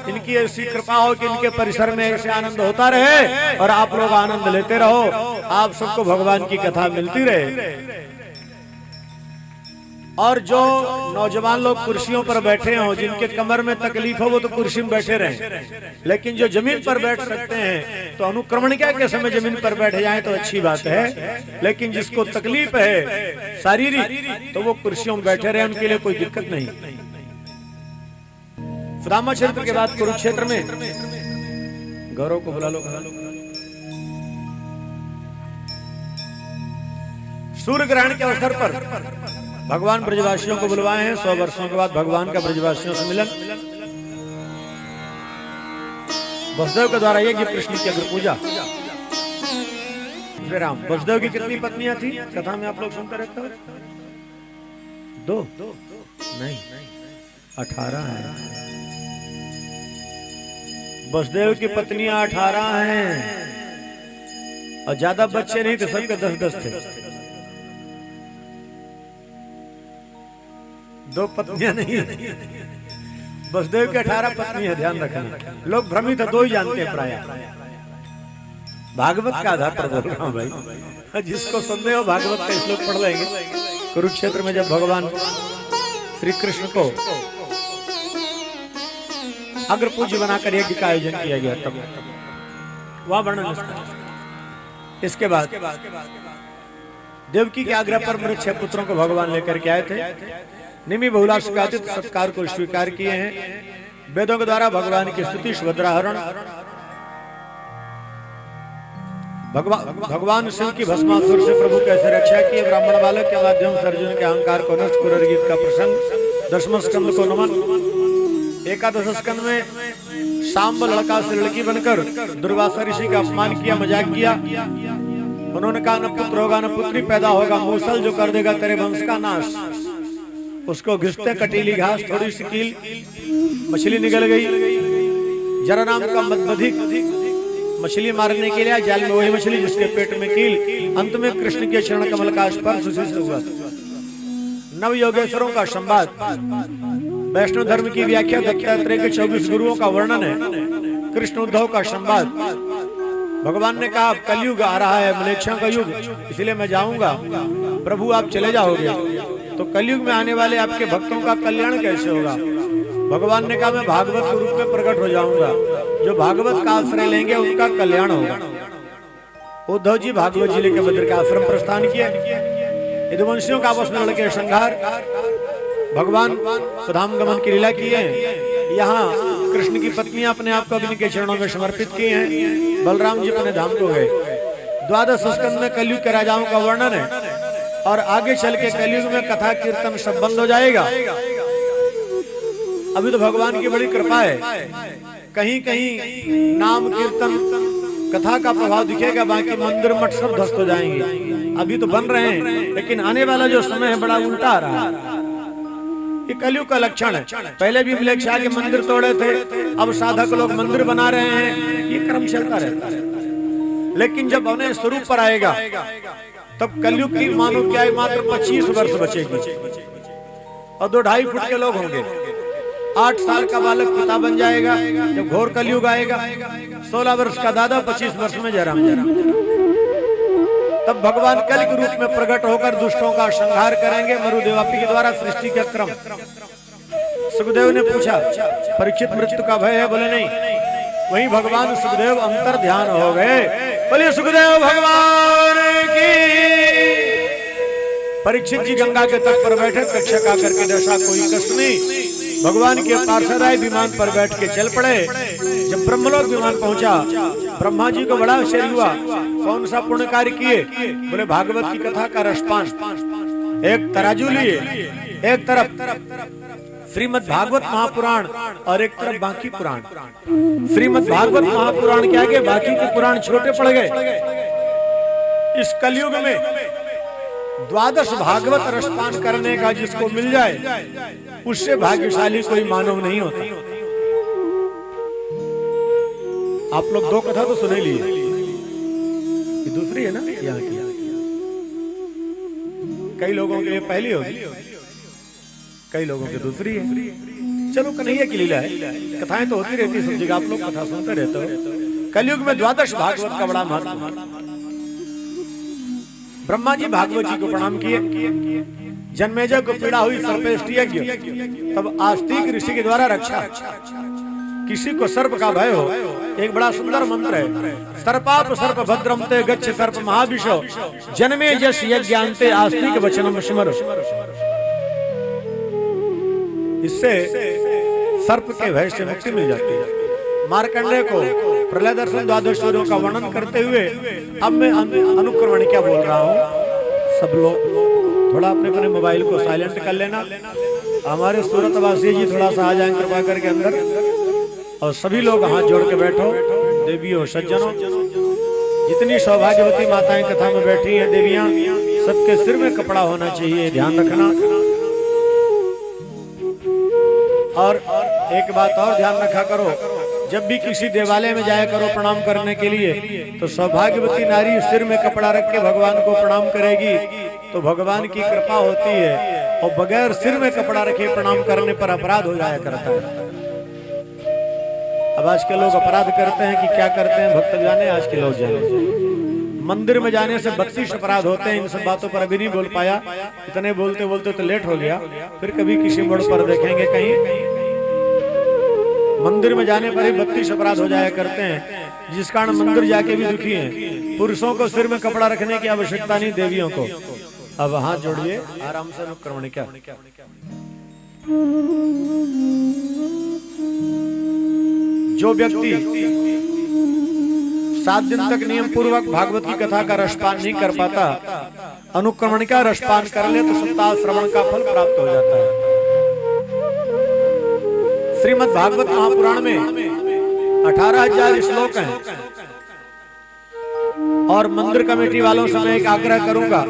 इनकी ऐसी कृपा हो कि इनके परिसर में ऐसे आनंद होता रहे और आप लोग आनंद लेते रहो, आप सबको भगवान की कथा मिलती रहे। और जो नौजवान लोग कुर्सियों पर बैठे हो, जिनके कमर में तकलीफ हो, वो तो कुर्सी में बैठे रहे, लेकिन जो जमीन पर बैठ सकते हैं तो अनुक्रमण क्या के समय जमीन पर बैठ जाए तो अच्छी बात है। लेकिन जिसको तकलीफ है शारीरिक तो वो कुर्सियों में बैठे रहे, उनके लिए कोई दिक्कत नहीं। सुदामा चरित्र के बाद कुरुक्षेत्र में गौरव को बुला लो। सूर्य ग्रहण के अवसर पर भगवान ब्रजवासियों को बुलवाए हैं। 100 वर्षों के बाद भगवान का ब्रजवासियों से मिलन। वसुदेव के द्वारा यज्ञ कृष्ण की अग्र पूजा। श्री राम वसुदेव की कितनी पत्नियां थी कथा में आप लोग सुनते रहते हो? 2 नहीं 18 है। वसुदेव की पत्नियां 18 हैं और ज्यादा बच्चे नहीं थे, सबके 10-10 थे। 2 पत्नियां नहीं, वसुदेव के 18 पत्नी है, ध्यान रखना। लोग भ्रमित है, 2 ही जानते हैं प्राय। भागवत का आधार पर बोल रहा हूं भाई, जिसको संदेह हो भागवत का श्लोक पढ़ लेंगे। कुरुक्षेत्र में जब भगवान श्री कृष्ण को अग्र पूज्य बनाकर यज्ञ का आयोजन किया गया तब वह वर्णन। इसके बाद देवकी के आग्रह पर मृत 6 पुत्रों को भगवान लेकर के आए थे। निमि बहुलाश सत्कार को स्वीकार किए हैं। वेदों के द्वारा भगवान की स्तुति सुभद्राहरण, भगवान शिव की भस्मासुर से प्रभु कैसे रक्षा की, ब्राह्मण बालक के माध्यम से अर्जुन के अहंकार को नष्ट कर गीत का प्रसंग। 10वें स्कंद को नमन। 11 स्कंद में सांब लड़का से लड़की बनकर दुर्वासा ऋषि का अपमान किया, मजाक किया। उन्होंने कहा न पुत्र होगा न पुत्री पैदा होगा, मूसल जो कर देगा तेरे वंश का नाश। उसको घिसते कटीली घास, थोड़ी सी कील, मछली निकल गई। जरा नाम का मदबधिक मछली मारने के लिए जाल में वही मछली जिसके पेट में कील। अंत में कृष्ण के चरण कमल का स्पर्श उसी से हुआ। नव योगेश्वरों का संवाद, वैष्णव धर्म की व्याख्या, दत्तात्रेय के 24 गुरुओं का वर्णन है। कृष्ण उद्धव का संवाद, भगवान ने कहा कलयुग आ रहा है, मलेच्छा का युग, इसलिए मैं जाऊंगा, प्रभु आप चले जाओगे तो कलयुग में आने वाले आपके भक्तों का कल्याण कैसे होगा। भगवान ने कहा मैं भागवत के रूप में प्रकट हो जाऊंगा, जो भागवत का आश्रय लेंगे उनका कल्याण होगा। उद्धव जी भागवत जिले के बद्र का आश्रम प्रस्थान किया, यदुवंशियों का आपस में लड़के संघार, भगवान सुधाम गमन की लीला की है। यहाँ कृष्ण की पत्नियां अपने आप को अग्नि के चरणों में समर्पित किए हैं, बलराम जी अपने धाम को गए। द्वादश स्कंद में कलयुग के राजाओं का वर्णन है और आगे चल के कलयुग में कथा कीर्तन सब बंद हो जाएगा। अभी तो भगवान की बड़ी कृपा है, कहीं कहीं नाम कीर्तन कथा का प्रभाव दिखेगा, बाकी मंदिर मठ सब ध्वस्त हो जाएंगे। अभी तो बन रहे हैं, लेकिन आने वाला जो समय है बड़ा उल्टा आ रहा है। ये कलयुग का लक्षण है। पहले भी मलेच्छा के मंदिर तोड़े थे, अब साधक लोग मंदिर बना रहे हैं, ये क्रम चलता रहता है। लेकिन जब अपने स्वरूप पर आएगा तब कलयुग की मानो क्या है, मात्र 25 वर्ष बचेगी और 2-2.5 फुट के लोग होंगे। 8 साल का बालक पिता बन जाएगा जब घोर कलयुग आएगा, 16 वर्ष का दादा, 25 वर्ष में जयराम। तब भगवान कल के रूप में प्रकट होकर दुष्टों का संहार करेंगे मरुदेवापी के द्वारा। सृष्टि का क्रम। सुखदेव ने पूछा परीक्षित मृत्यु का भय है? बोले नहीं। वहीं भगवान सुखदेव अंतर ध्यान हो गए। बोलिए सुखदेव भगवान की। परीक्षित जी गंगा के तट पर बैठे, तक्षक आकर के दशा कोई कष्ट नहीं। भगवान के पार्षद आए, विमान पर बैठ के चल पड़े। जब ब्रह्मलोक विमान पहुंचा, ब्रह्मा जी को बड़ा आश्चर्य हुआ। कौन सा पुण्य कार्य किए? बोले भागवत की कथा का रसपान। एक तराजू लिए, एक तरफ श्रीमद् भागवत महापुराण और एक तरफ बाकी पुराण। श्रीमद् भागवत महापुराण के आगे बाकी के पुराण छोटे पड़ गए। इस कलयुग में 12 भागवत रसपान करने का जिसको मिल जाए, उससे भाग्यशाली कोई मानव नहीं होता। आप लोग 2 कथा तो सुने लिए, दूसरी है ना यहाँ की। कई लोगों के लिए पहली होगी, कई लोगों की दूसरी है। चलो कन्हैया की लीला है, कथाएं तो होती रहती है सब जगह, आप लोग कथा सुनते रहते हो। कलयुग में 12 भागवत का बड़ा महत्व। ब्रह्मा जी भागवत जी को प्रणाम किए। जन्मेजय को पीड़ा हुई सर्पेष्टि यज्ञ, तब आस्तिक ऋषि के द्वारा रक्षा। किसी को सर्प का भय हो, एक बड़ा सुंदर मंत्र है, सर्पाप सर्प भद्रम ते गच्छ सर्प महाविशो जन्मे जस यज्ञान्ते आस्तिक वचनम स्मर। इससे सर्प के भय से मुक्ति मिल जाती है। मार्कंडेय को प्रलय दर्शन 12 सूर्यों का वर्णन करते हुए अब मैं अनुक्रमण क्या बोल रहा हूँ। सब लोग थोड़ा अपने अपने मोबाइल को साइलेंट कर लेना। हमारे सूरतवासी जी थोड़ा सा आ जाए कृपा करके अंदर, और सभी लोग हाथ जोड़ के बैठो। देवियों सज्जनों, जितनी सौभाग्यवती माताएं कथा में बैठी हैं, देवियां, सबके सिर में कपड़ा होना चाहिए, ध्यान रखना। और एक बात और ध्यान रखा करो, जब भी किसी देवालय में जाया करो प्रणाम करने के लिए, तो सौभाग्यवती नारी सिर में कपड़ा रख के भगवान को प्रणाम करेगी तो भगवान की कृपा होती है। और बगैर सिर में कपड़ा रखे प्रणाम करने पर अपराध हो जाया करता है। अब आज के लोग अपराध करते हैं कि क्या करते हैं भक्त जाने, आज के लोग जाने। मंदिर में जाने से 32 अपराध होते हैं। इन सब बातों पर अभी नहीं बोल पाया, इतने बोलते बोलते तो लेट हो गया। फिर कभी किसी मोड़ पर देखेंगे कहीं। मंदिर में जाने पर ही 32 अपराध हो जाया करते हैं, जिस कारण मंदिर जाके भी दुखी हैं। पुरुषों को सिर में कपड़ा रखने की आवश्यकता नहीं, देवियों को। अब हाथ जोड़िए आराम से अनुक्रमण क्या। जो व्यक्ति 7 दिन तक नियम पूर्वक भागवत की कथा का रसपान नहीं कर पाता, अनुक्रमण का रसपान कर ले तो सप्ताह श्रवण का फल प्राप्त हो जाता है। श्रीमद् भागवत महापुराण में 18,000 श्लोक हैं। और मंदिर कमेटी वालों से मैं एक आग्रह करूंगा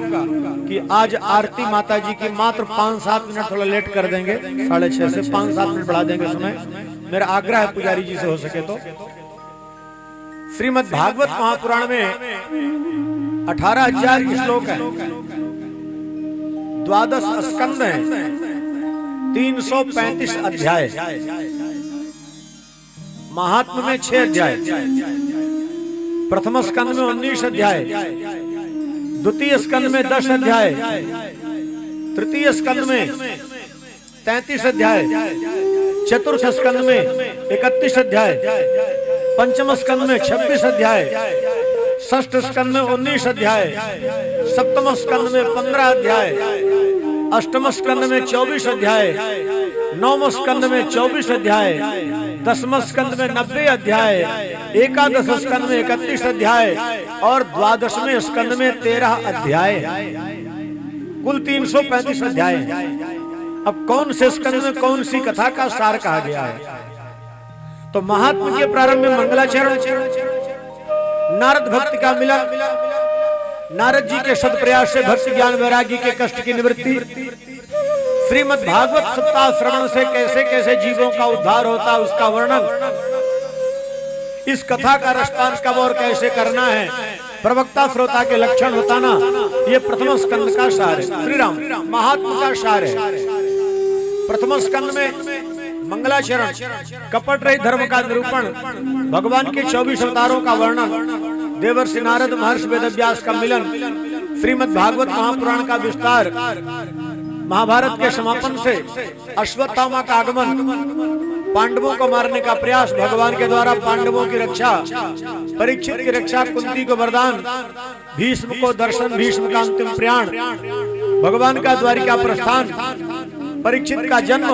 कि आज आरती माता जी की मात्र 5-7 मिनट थोड़ा लेट कर देंगे, 6:30 से 5-7 मिनट बढ़ा देंगे समय। मेरा आग्रह है पुजारी जी से हो सके तो। श्रीमद् भागवत महापुराण में 18,000 श्लोक हैं, 12 स्कंद हैं, 335 अध्याय, महात्म्य में 6 अध्याय। प्रथम स्कंद में 19 अध्याय, द्वितीय स्कंद में 10 अध्याय, तृतीय स्कंद में 33 अध्याय, चतुर्थ स्कंद में 31 अध्याय, पंचम स्कंद में 26 अध्याय, षष्ठ स्कंद में 19 अध्याय, सप्तम स्कंद में 15 अध्याय, अष्टम स्कंद में 24 अध्याय, नवम स्कंद में 24 अध्याय, दसम स्कंद में 90 अध्याय, एकादश स्कंद में 31 अध्याय और द्वादशवें स्कंद में 13 अध्याय, कुल 335 अध्याय। अब कौन से स्कंद में कौन सी कथा का सार कहा गया है? तो महात्मा के प्रारंभ में मंगलाचरण, नारद भक्ति का मिलन, नारद जी के सद प्रयास से भक्ति ज्ञान वैराग्य के कष्ट की निवृत्ति, श्रीमद् भागवत सप्ताह श्रवण से कैसे कैसे जीवों का उद्धार होता उसका वर्णन, इस कथा का रसपान कब और कैसे करना है, प्रवक्ता श्रोता के लक्षण बताना, ये प्रथम स्कंद का सार है। श्री राम महात्मा का सार है। प्रथम स्कंद में मंगलाचरण, कपट रहित धर्म का निरूपण, भगवान के 24 अवतारों का वर्णन, देवर्षि नारद महर्षि वेदव्यास का मिलन, श्रीमद् भागवत महापुराण का विस्तार, महाभारत के समापन से अश्वत्थामा का आगमन, पांडवों को मारने का प्रयास, भगवान के द्वारा पांडवों की रक्षा, परीक्षित की रक्षा, कुंती को वरदान, भीष्म को दर्शन, भीष्म का अंतिम प्रयाण, भगवान का द्वारिका प्रस्थान, परीक्षित का जन्म,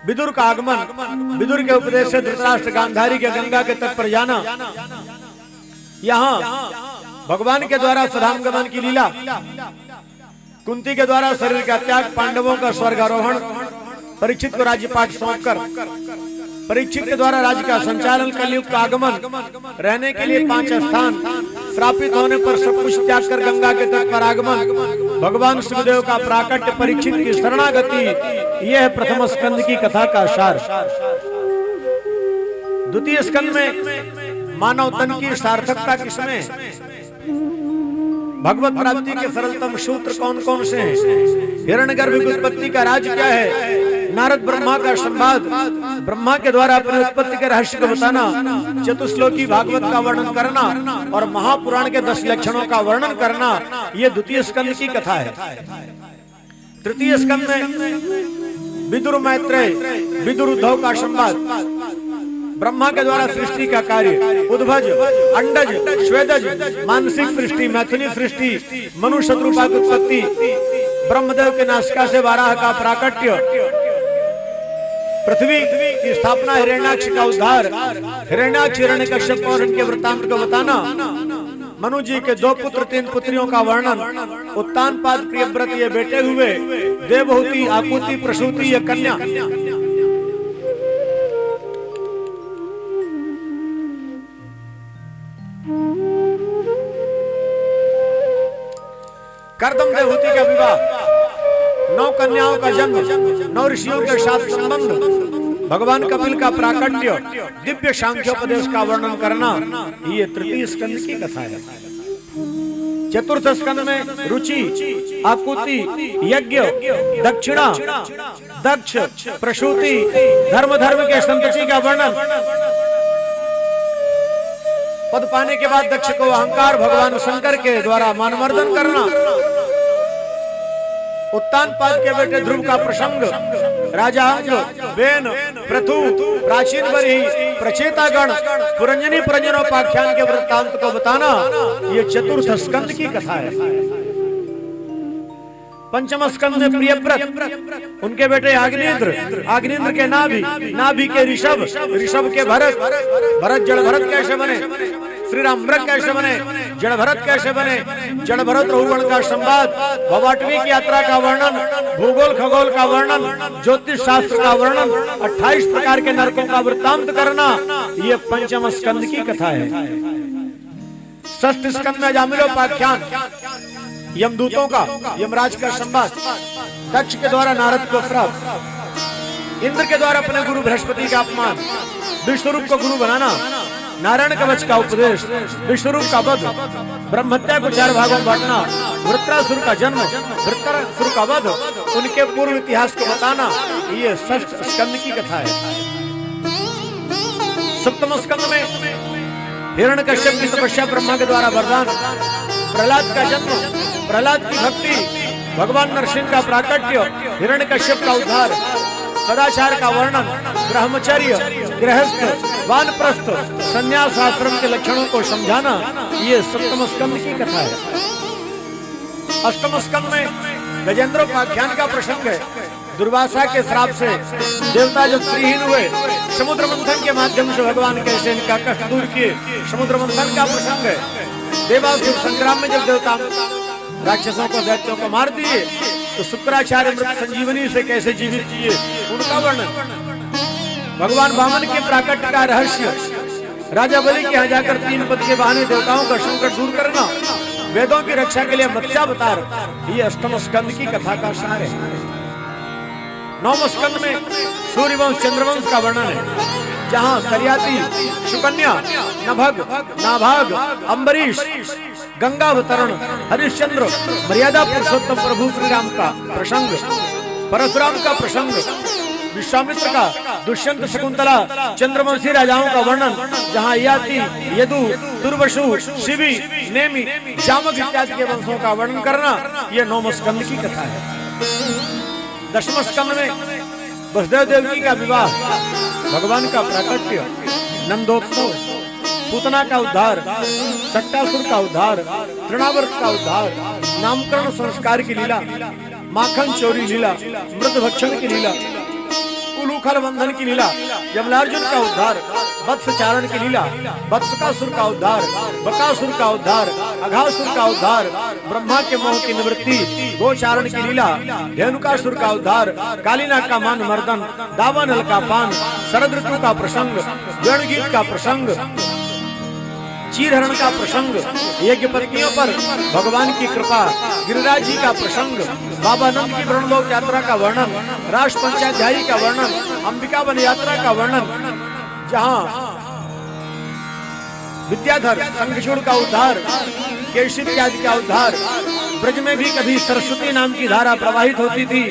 विदुर का आगमन, विदुर के उपदेश से धृतराष्ट्र गांधारी के गंगा के तट पर जाना, यहाँ भगवान के द्वारा सुधामगमन की लीला, कुंती के द्वारा शरीर का त्याग, पांडवों का स्वर्गारोहण, परीक्षित को राज्यपाठ सौंपकर परीक्षित के द्वारा राज्य का संचालन, कलयुग का आगमन, रहने के लिए 5 स्थान, श्रापित होने पर सब कुछ त्याग कर गंगा के तट पर आगमन, भगवान शिवदेव का प्राकट्य, परीक्षित की शरणागति, यह है प्रथम स्कंद की कथा का सार। द्वितीय स्कंद में मानव तन की सार्थकता किसमें, भगवत प्राप्ति के सरलतम सूत्र कौन कौन से हैं, हिरण्यगर्भ की उत्पत्ति का राज क्या है, नारद ब्रह्मा का संवाद, ब्रह्मा के द्वारा अपने उत्पत्ति के रहस्य को बताना, चतुश्लोकी भागवत का वर्णन करना और महापुराण के 10 लक्षणों का वर्णन करना, ये द्वितीय स्कंद की कथा है। तृतीय स्कंद में विदुर मैत्रेय, विदुर उद्धव का संवाद, ब्रह्मा के द्वारा सृष्टि का कार्य, उद्भज, अंडज, श्वेदज, मानसिक सृष्टि, मैथिली सृष्टि, मनुष्य शत्रुपा की उत्पत्ति, ब्रह्मदेव के नासिका से वाराह का प्राकट्य, पृथ्वी की स्थापना, हिरण्याक्ष का उद्धार, हिरण्याक्ष हिरण्यकश्यप और उनके वृत्तांत को बताना, मनु जी के 2 पुत्र 3 पुत्रियों का वर्णन, उत्तानपाद प्रियव्रत ये बेटे हुए, देवहूति, आकुति, प्रसूति ये कन्या, कर्दम देवहूति का विवाह, 9 कन्याओं का जन्म, 9 ऋषियों के साथ संबंध, भगवान कपिल का प्राकट्य, दिव्य सांख्योपदेश का वर्णन करना, ये तृतीय स्कंद की कथा है। चतुर्थ स्कंद में रुचि, आकुति, यज्ञ, दक्षिणा, दक्ष, प्रसूति, धर्म के संतति का वर्णन, पद पाने के बाद दक्ष को अहंकार, भगवान शंकर के द्वारा मानमर्दन करना, उत्तानपाद के बेटे ध्रुव का प्रसंग, राजा अंग, बेन, प्रथु, प्राचीन बरही, प्रचेतागण, पुरंजनी प्रजनोपाख्यान के वृत्तांत को बताना, ये चतुर्थ स्कंद की कथा है। पंचम स्कंद में प्रियव्रत, उनके बेटे आग्नेन्द्र, आग्नेन्द्र के नाभि के ऋषभ, ऋषभ के भरत, भरत जड़ भरत कैसे बने, श्री राम मृग कैसे बने, जड़ भरत कैसे बने, जड़ भरत रहुगण का संवाद, भवाटवी की यात्रा का वर्णन, भूगोल खगोल का वर्णन, ज्योतिष शास्त्र का वर्णन, 28 प्रकार के नरकों का वृत्तांत करना, ये पंचम स्कंद की कथा है। षष्ठ स्कंद में जामिलोपाख्यान, यमदूतों का, यमराज का संवाद, दक्ष के द्वारा नारद को श्राप, इंद्र के द्वारा अपने गुरु बृहस्पति का अपमान, विश्वरूप को गुरु बनाना, नारायण कवच का उपदेश, विश्वरूप का वध, ब्रह्महत्या को 4 भागों में बांटना, वृत्रासुर का जन्म, वृत्रासुर का वध, उनके पूर्व इतिहास को बताना, ये षष्ठ स्कंद की कथा है। सप्तम स्कंद में हिरण्यकश्यप की तपस्या ब्रह्मा के द्वारा वरदान, प्रहलाद का जन्म, प्रहलाद की भक्ति, भगवान नरसिंह का प्राकट्य, हिरण्यकश्यप का उद्धार, सदाचार का वर्णन, ब्रह्मचर्य, गृहस्थ, वानप्रस्थ, संन्यास आश्रम के लक्षणों को समझाना, ये सप्तम स्कंद की कथा है। अष्टम स्कंद में गजेंद्रोपाख्यान का प्रसंग है। दुर्वासा के श्राप से देवता जब श्रीहीन हुए, समुद्र मंथन के माध्यम से भगवान कैसे इनका कष्ट दूर किए, समुद्र मंथन का प्रसंग है। देवासुर संग्राम में जब देवता राक्षसों को, दैत्यों को मार दिए, तो शुक्राचार्य मृत संजीवनी से कैसे जीवित किए, उनका वर्णन। भगवान वामन के प्राकट्य का रहस्य, राजा बलि के यहाँ जाकर 3 पद के बहाने देवताओं का संकट दूर करना, वेदों की रक्षा के लिए मत्स्यावतार, ये अष्टम स्कंद की कथा का सार है। 9वें स्कंद में सूर्यवंश चंद्रवंश का वर्णन है, जहाँ सरियाती, सुकन्या, नभग, नाभाग, अम्बरीश, गंगावतरण, हरिश्चंद्र, मर्यादा पुरुषोत्तम प्रभु श्री राम का प्रसंग, परशुराम का प्रसंग, विश्वामित्र का, दुष्यंत, शकुंतला, चंद्रवंशी राजाओं का वर्णन, जहाँ याति, यदु, दुर्वसु, शिवी, नेमि, जामक इत्यादि के वंशों का वर्णन करना, ये 9वें स्कंद की कथा है। 10वें स्कंद में वसुदेव देवकी का विवाह, भगवान का प्राकट्य, नंदोत्सव, पूतना का उद्धार, सट्टासुर का उद्धार, तृणावर्त का उद्धार, नामकरण संस्कार की लीला, माखन चोरी लीला, मृत भक्षण की लीला, उलूखल बंधन की लीला, यमलार्जुन का उद्धार, वत्स चारण की लीला, वत्सकासुर का उद्धार, बकासुर का उद्धार, अघासुर का उद्धार, ब्रह्मा के मोह की निवृत्ति, गोचारण की लीला, धेनुकासुर का उद्धार, कालीनाग का मान मर्दन, दावानल का पान, शरद ऋतु का प्रसंग, वेणुगीत का प्रसंग, चीरहरण का प्रसंग, यज्ञ पत्नियों पर भगवान की कृपा, गिरिराज जी का प्रसंग, बाबा नंद की ब्रह्मलोक यात्रा का वर्णन, राष्ट्र पंचाध्यायी का वर्णन, अंबिका वन यात्रा का वर्णन, जहाँ विद्याधर, शंखचूड़ का उद्धार, केशी इत्यादि का उद्धार, ब्रज में भी कभी सरस्वती नाम की धारा प्रवाहित होती थी।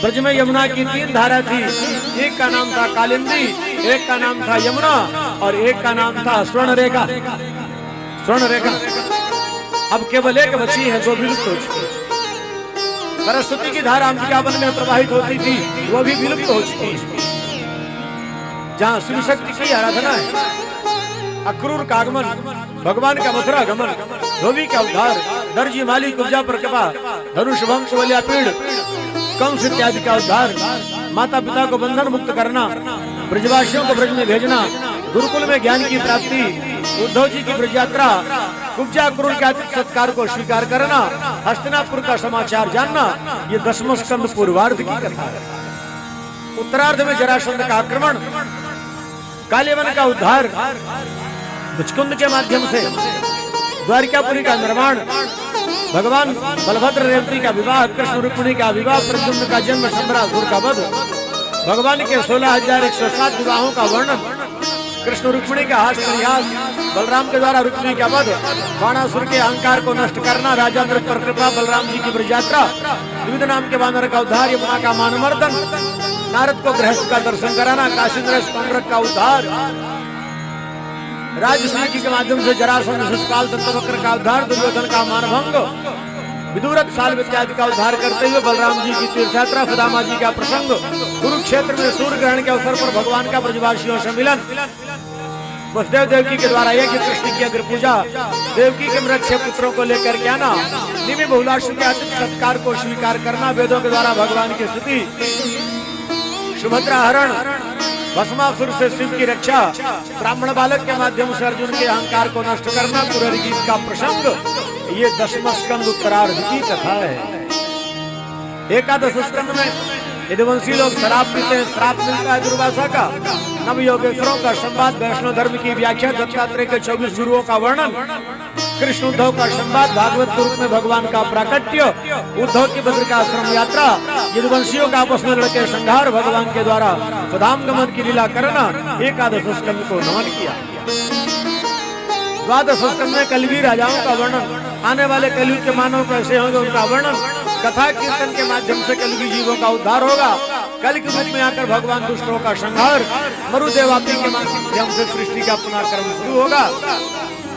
ब्रज में यमुना की 3 धारा थी, एक का नाम था कालिंदी, एक का नाम था यमुना और एक का नाम था स्वर्ण रेखा। स्वर्ण रेखा अब केवल एक बची है, जो विलुप्त हो चुकी है। सरस्वती की धारा अंबिका वन में प्रवाहित होती थी, वो भी विलुप्त हो चुकी है। जहाँ शिव शक्ति की आराधना है, अक्रूर का आगमन, भगवान का मथुरा गमन, धोबी का उद्धार, दर्जी माली कुब्जा पर कृपा, धनुष वंश वल्यापीड़, कंस इत्यादि का उद्धार, माता पिता को बंधन मुक्त करना, ब्रजवासियों को ब्रज में भेजना, गुरुकुल में ज्ञान की प्राप्ति, उद्धव जी की ब्रज यात्रा, कुब्जा क्रूर के आतिथ्य सत्कार को स्वीकार करना, हस्तिनापुर का समाचार जानना, ये 10वें स्कंद पूर्वार्ध की कथा है। उत्तरार्ध में जरासंध का आक्रमण, कालीवन का उद्धार, मुचकुंद के माध्यम से द्वारिकापुरी का निर्माण, भगवान बलभद्र रेवती का विवाह, कृष्ण रुक्मिणी का विवाह, प्रद्युम्न का जन्म, शंबरासुर का वध, भगवान के 16,107 विवाहों का वर्णन, कृष्ण रुक्मिणी का हास परिहास, बलराम के द्वारा रुक्मिणी का वध, बाणासुर के अहंकार को नष्ट करना, राजा नृप पर कृपा, बलराम जी की ब्रज यात्रा, विविध नाम के वानर का उद्धार, यमुना का मानमर्दन, नारद को गृहस्थ का दर्शन कराना, काशी नरेश पंद्रक का उद्धार, राजसूय के माध्यम से जरासंध शिशुपाल दंतवक्र का उद्धार, दुर्योधन का मानभंग, विदुरथ साल्व इत्यादि का उद्धार करते हुए बलराम जी की तीर्थयात्रा, सुदामा जी का प्रसंग, कुरुक्षेत्र में सूर्य ग्रहण के अवसर पर भगवान का ब्रजवासियों से मिलन, वसुदेव देवकी के द्वारा यज्ञ कृष्ण की अग्र पूजा, देवकी के मृत 6 पुत्रों को लेकर के आना, निमि बहुलाश के आतिथ्य सत्कार को स्वीकार करना, वेदों के द्वारा भगवान की स्तुति, सुभद्रा हरण, भस्मासुर से शिव की रक्षा, ब्राह्मण बालक के माध्यम से अर्जुन के अहंकार को नष्ट करना, पुररी गीत का प्रसंग, ये 10वां स्कंद उत्तरार्ध की कथा है। 11 स्कंद में यदुवंशी लोग शराब पीते हैं, श्राप मिलता है दुर्वासा का, नव योगेश्वरों का संवाद, वैष्णव धर्म की व्याख्या, दत्तात्रेय के 24 गुरुओं का वर्णन, कृष्ण उद्धव का संवाद, भागवत रूप में भगवान का प्राकट्य, उद्धव की बद्रिकाश्रम यात्रा, यदुवंशियों का आपस में लड़के संहार, भगवान के द्वारा सुधाम गमन की लीला करना, 11 स्कंद को नमन किया। 12 स्कंद में कलयुगी राजाओं का वर्णन, आने वाले कलयुग के मानव कैसे होंगे उनका वर्णन, कथा कीर्तन के माध्यम से कलयुगी जीवों का उद्धार होगा, कल के रूप में आकर भगवान दुष्टों का संहार, मरुदेवाती के माध्यम से सृष्टि का पुनर्क्रम शुरू होगा।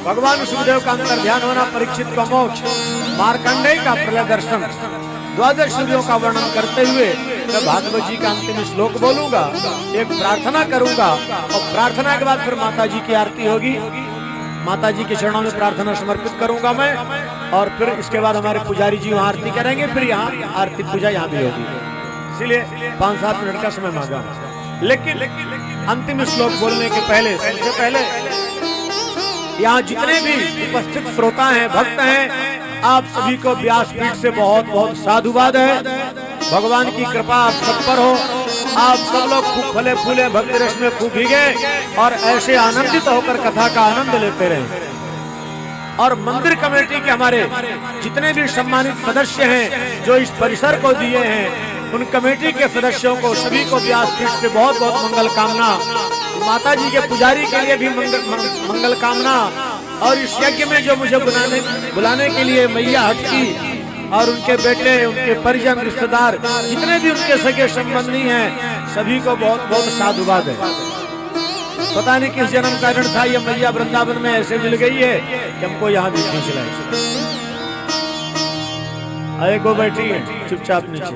भगवान सूर्यदेव का अंतर ध्यान होना, परीक्षित का मोक्ष, मार्कंडेय का प्रलय दर्शन, द्वादश सूर्यों का वर्णन करते हुए मैं भागवत जी का अंतिम श्लोक बोलूंगा, एक प्रार्थना करूंगा और प्रार्थना के बाद फिर माता जी की आरती होगी। माता जी के चरणों में प्रार्थना समर्पित करूंगा मैं, और फिर इसके बाद हमारे पुजारी जी वहाँ आरती करेंगे, फिर यहाँ आरती पूजा यहाँ भी होगी। इसलिए 5-7 मिनट का समय मांगा। लेकिन अंतिम श्लोक बोलने के पहले, सबसे पहले यहाँ जितने भी उपस्थित श्रोता हैं, भक्त हैं, आप सभी को व्यासपीठ से बहुत बहुत साधुवाद है। भगवान की कृपा आप सब पर हो। आप सब लोग खूब फले फूले भक्ति रस में खूब भीगे और ऐसे आनंदित होकर कथा का आनंद लेते रहे। और मंदिर कमेटी के हमारे जितने भी सम्मानित सदस्य हैं जो इस परिसर को दिए हैं, उन कमेटी के सदस्यों को सभी को व्यासपीठ से बहुत बहुत मंगल कामना। माता जी के पुजारी के लिए भी मंगल कामना। और इस यज्ञ में जो मुझे बुलाने के लिए मैया हटकी और उनके बेटे, उनके परिजन, रिश्तेदार, जितने भी उनके सगे संबंधी हैं, सभी को बहुत बहुत साधुवाद है। पता नहीं किस जन्म का ऋण था, ये मैया वृंदावन में ऐसे मिल गई है कि हमको यहाँ भी खींच लाए। आए को बैठी है चुपचाप नीचे।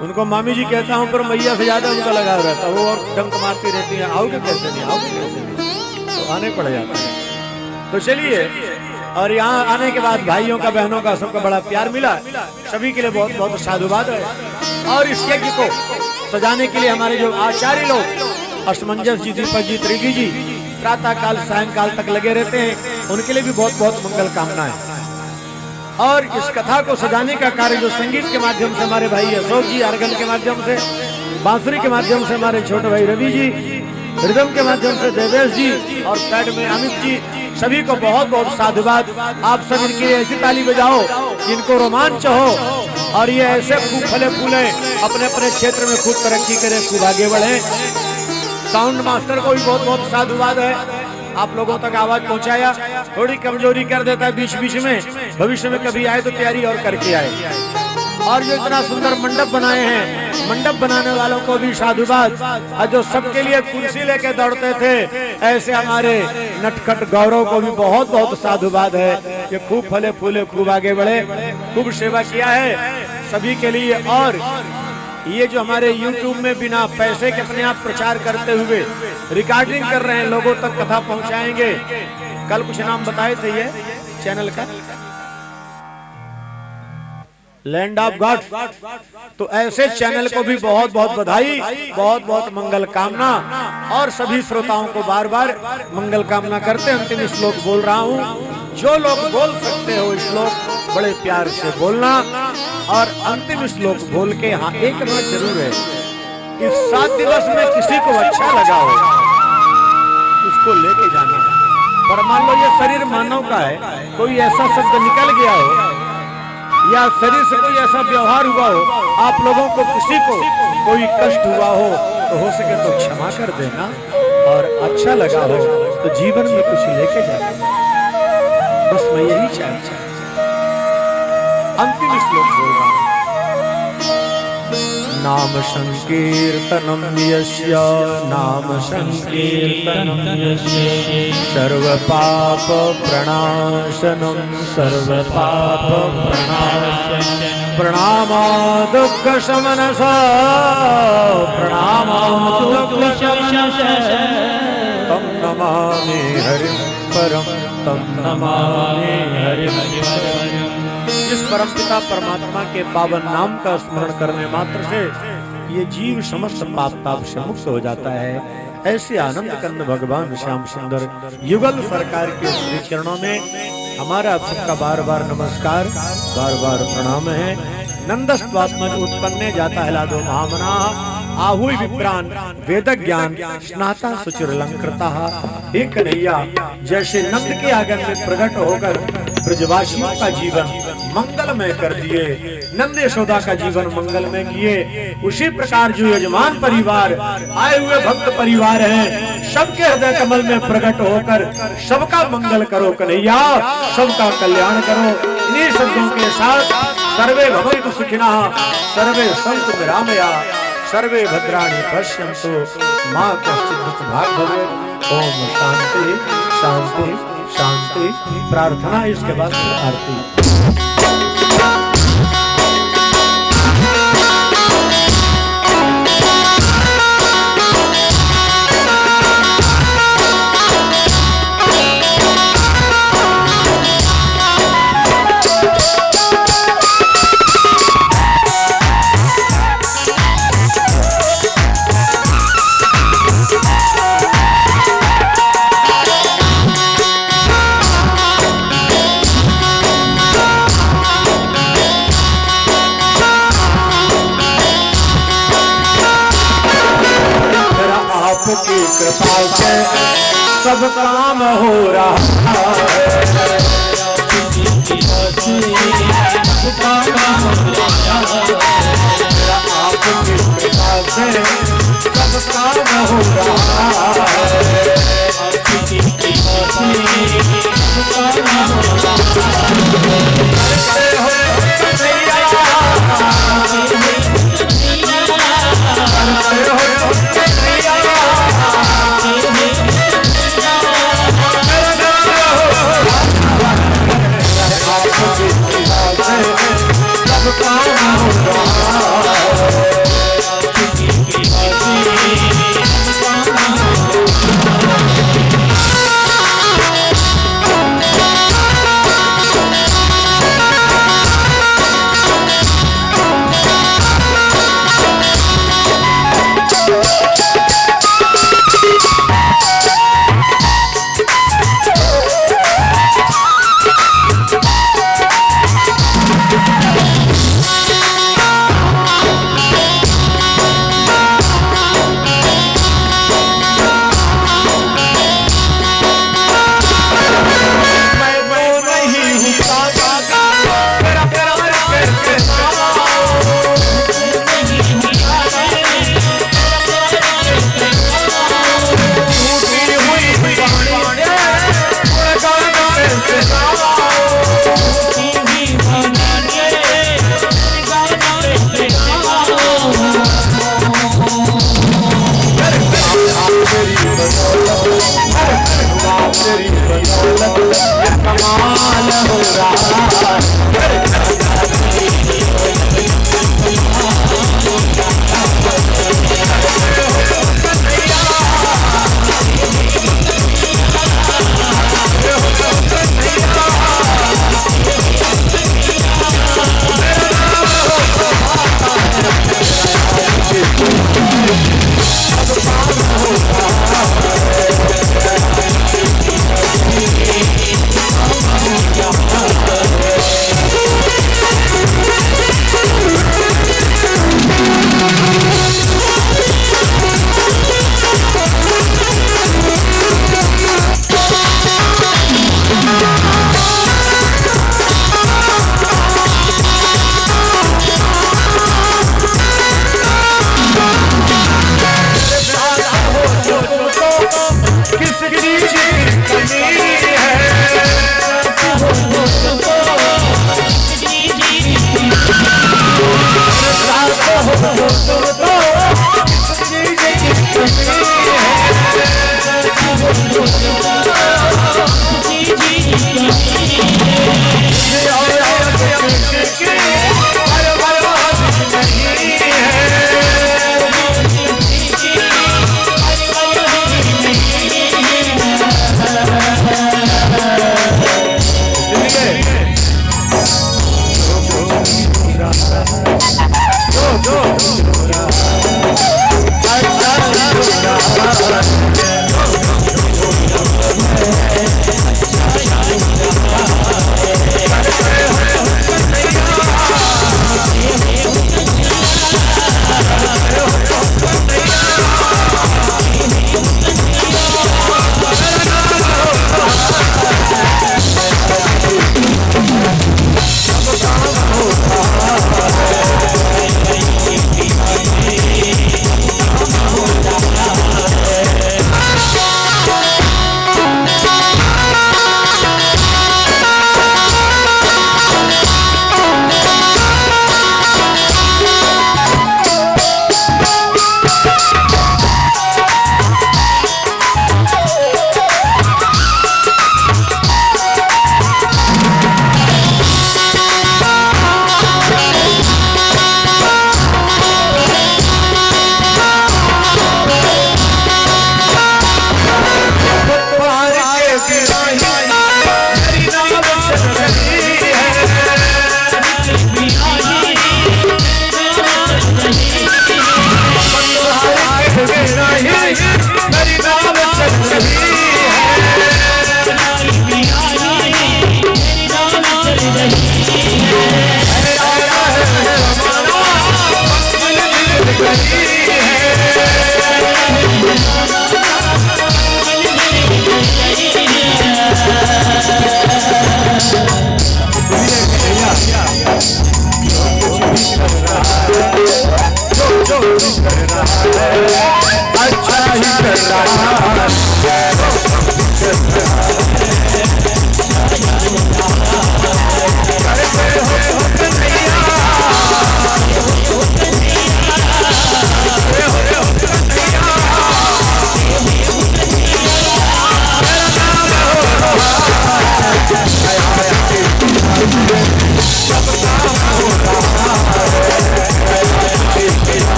उनको मामी जी कहता हूँ, पर मैया से ज्यादा उनका लगा रहता, वो और डंक मारती रहती है, आओगे कैसे नहीं, आओगे कैसे नहीं, तो आने पड़ जाता है। तो चलिए, और यहाँ आने के बाद भाइयों का, बहनों का, सबका बड़ा प्यार मिला। सभी के लिए बहुत बहुत साधुवाद है। और इस यज्ञ को सजाने के लिए हमारे जो आचार्य लोग, असमंजस जी, दीपक जी, त्रिगी जी, प्रातः काल सायंकाल तक लगे रहते हैं, उनके लिए भी बहुत बहुत मंगल कामनाएं। और इस कथा को सजाने का कार्य जो संगीत के माध्यम से हमारे भाई अशोक जी, आर्गन के माध्यम से, बांसुरी के माध्यम से हमारे छोटे भाई रवि जी, हृदय के माध्यम से देवेश जी, और पैड में अमित जी, सभी को बहुत बहुत साधुवाद। आप सब इनके लिए ऐसी ताली बजाओ इनको रोमांच हो और ये ऐसे खूब फले फूले अपने अपने क्षेत्र में खूब तरक्की करें, खूब आगे बढ़े। साउंड मास्टर को भी बहुत बहुत साधुवाद है, आप लोगों तक आवाज पहुंचाया। थोड़ी कमजोरी कर देता है बीच बीच में, भविष्य में कभी आए तो तैयारी और करके आए। और जो इतना सुंदर मंडप बनाए हैं, मंडप बनाने वालों को भी साधुवाद। और जो सबके लिए कुर्सी लेके दौड़ते थे, ऐसे हमारे नटखट गौरव को भी बहुत बहुत साधुवाद है कि खूब फले फूले, खूब आगे बढ़े, खूब सेवा किया है सभी के लिए। और ये जो हमारे YouTube में बिना पैसे के अपने आप प्रचार करते हुए रिकॉर्डिंग कर रहे हैं, लोगों तक कथा पहुंचाएंगे। कल कुछ नाम बताए थे ये चैनल का, लैंड ऑफ गॉड। तो ऐसे चैनल को भी बहुत बहुत बधाई, बहुत बहुत मंगल कामना। और सभी श्रोताओं को बार बार मंगल कामना करते अंतिम श्लोक बोल रहा हूँ। जो लोग बोल सकते हो श्लोक बड़े प्यार से बोलना। और अंतिम श्लोक बोल के, हाँ एक बात जरूर है कि 7 दिवस में किसी को अच्छा लगा हो उसको लेके जाना। पर मान लो ये शरीर मानव का है, कोई ऐसा शब्द निकल गया हो या शरीर से कोई ऐसा व्यवहार हुआ हो, आप लोगों को किसी को कोई कष्ट हुआ हो सके तो क्षमा कर देना। और अच्छा लगा हो तो जीवन में कुछ लेके जाना। बस मैं यही चाहता। अंतिम श्लोक बोल रहा हूं। नाम संकीर्तनम यस्य, नाम संकीर्तनम यस्य, सर्व पाप प्रणाशनम, सर्व पाप प्रणाशनम, प्रणामा दुख शमनस, प्रणामा दुख शमनस, तम नमामि हरिं परम, तम नमामि हरिं परम। जिस परमपिता परमात्मा के पावन नाम का स्मरण करने मात्र से ये जीव समस्त पाप ताप से मुक्त हो जाता है। ऐसे आनंद कंद भगवान श्याम सुंदर युगल सरकार के श्री चरणों में हमारा सबका बार बार नमस्कार, बार बार प्रणाम है। नंदस्वात्मज उत्पन्ने जाता है लादो महामना, आहुई विप्रान वेद ज्ञान स्नाता सुचिर अलंकृता। एक कन्हैया जैसे नंद के आंगन में प्रकट होकर ब्रजवासियों का जीवन मंगलमय कर दिए, नंद यशोदा का जीवन मंगलमय किए, उसी प्रकार जो यजमान परिवार आए हुए भक्त परिवार हैं, सबके हृदय कमल में प्रकट होकर सबका मंगल करो कन्हैया, सबका कल्याण करो। इन्हीं शब्दों के साथ सर्वे भवन्तु सुखिनः सर्वे सन्तु निरामयाः सर्वे भद्राणि पश्यन्तु मा कश्चित् दुःखभाग् भवेत्। ओम शांति शांति शांति। प्रार्थना इसके बाद आरती। आपकी कृपा से सब काम हो रहा है। आपकी कृपा से सब काम हो रहा है।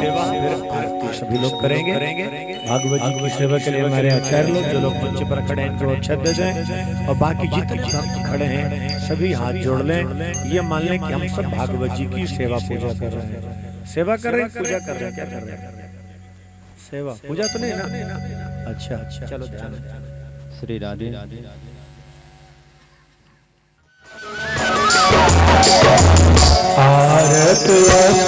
सेवा फिर आरती सभी लोग करेंगे। भागवत जी की सेवा के लिए हमारे आचार्य लोग जो लोग मंच पर खड़े हैं जो अक्षत दे दें, और बाकी जितने भक्त खड़े हैं सभी हाथ जोड़ लें। ये मान लें कि हम सब भागवत जी की सेवा पूजा कर रहे हैं। सेवा कर रहे हैं, पूजा कर रहे हैं, क्या कर रहे हैं? सेवा, पूजा तो नहीं ना? अच्छा अच्छा, चलो ध्यान। श्री राधे। भारत कृष्ण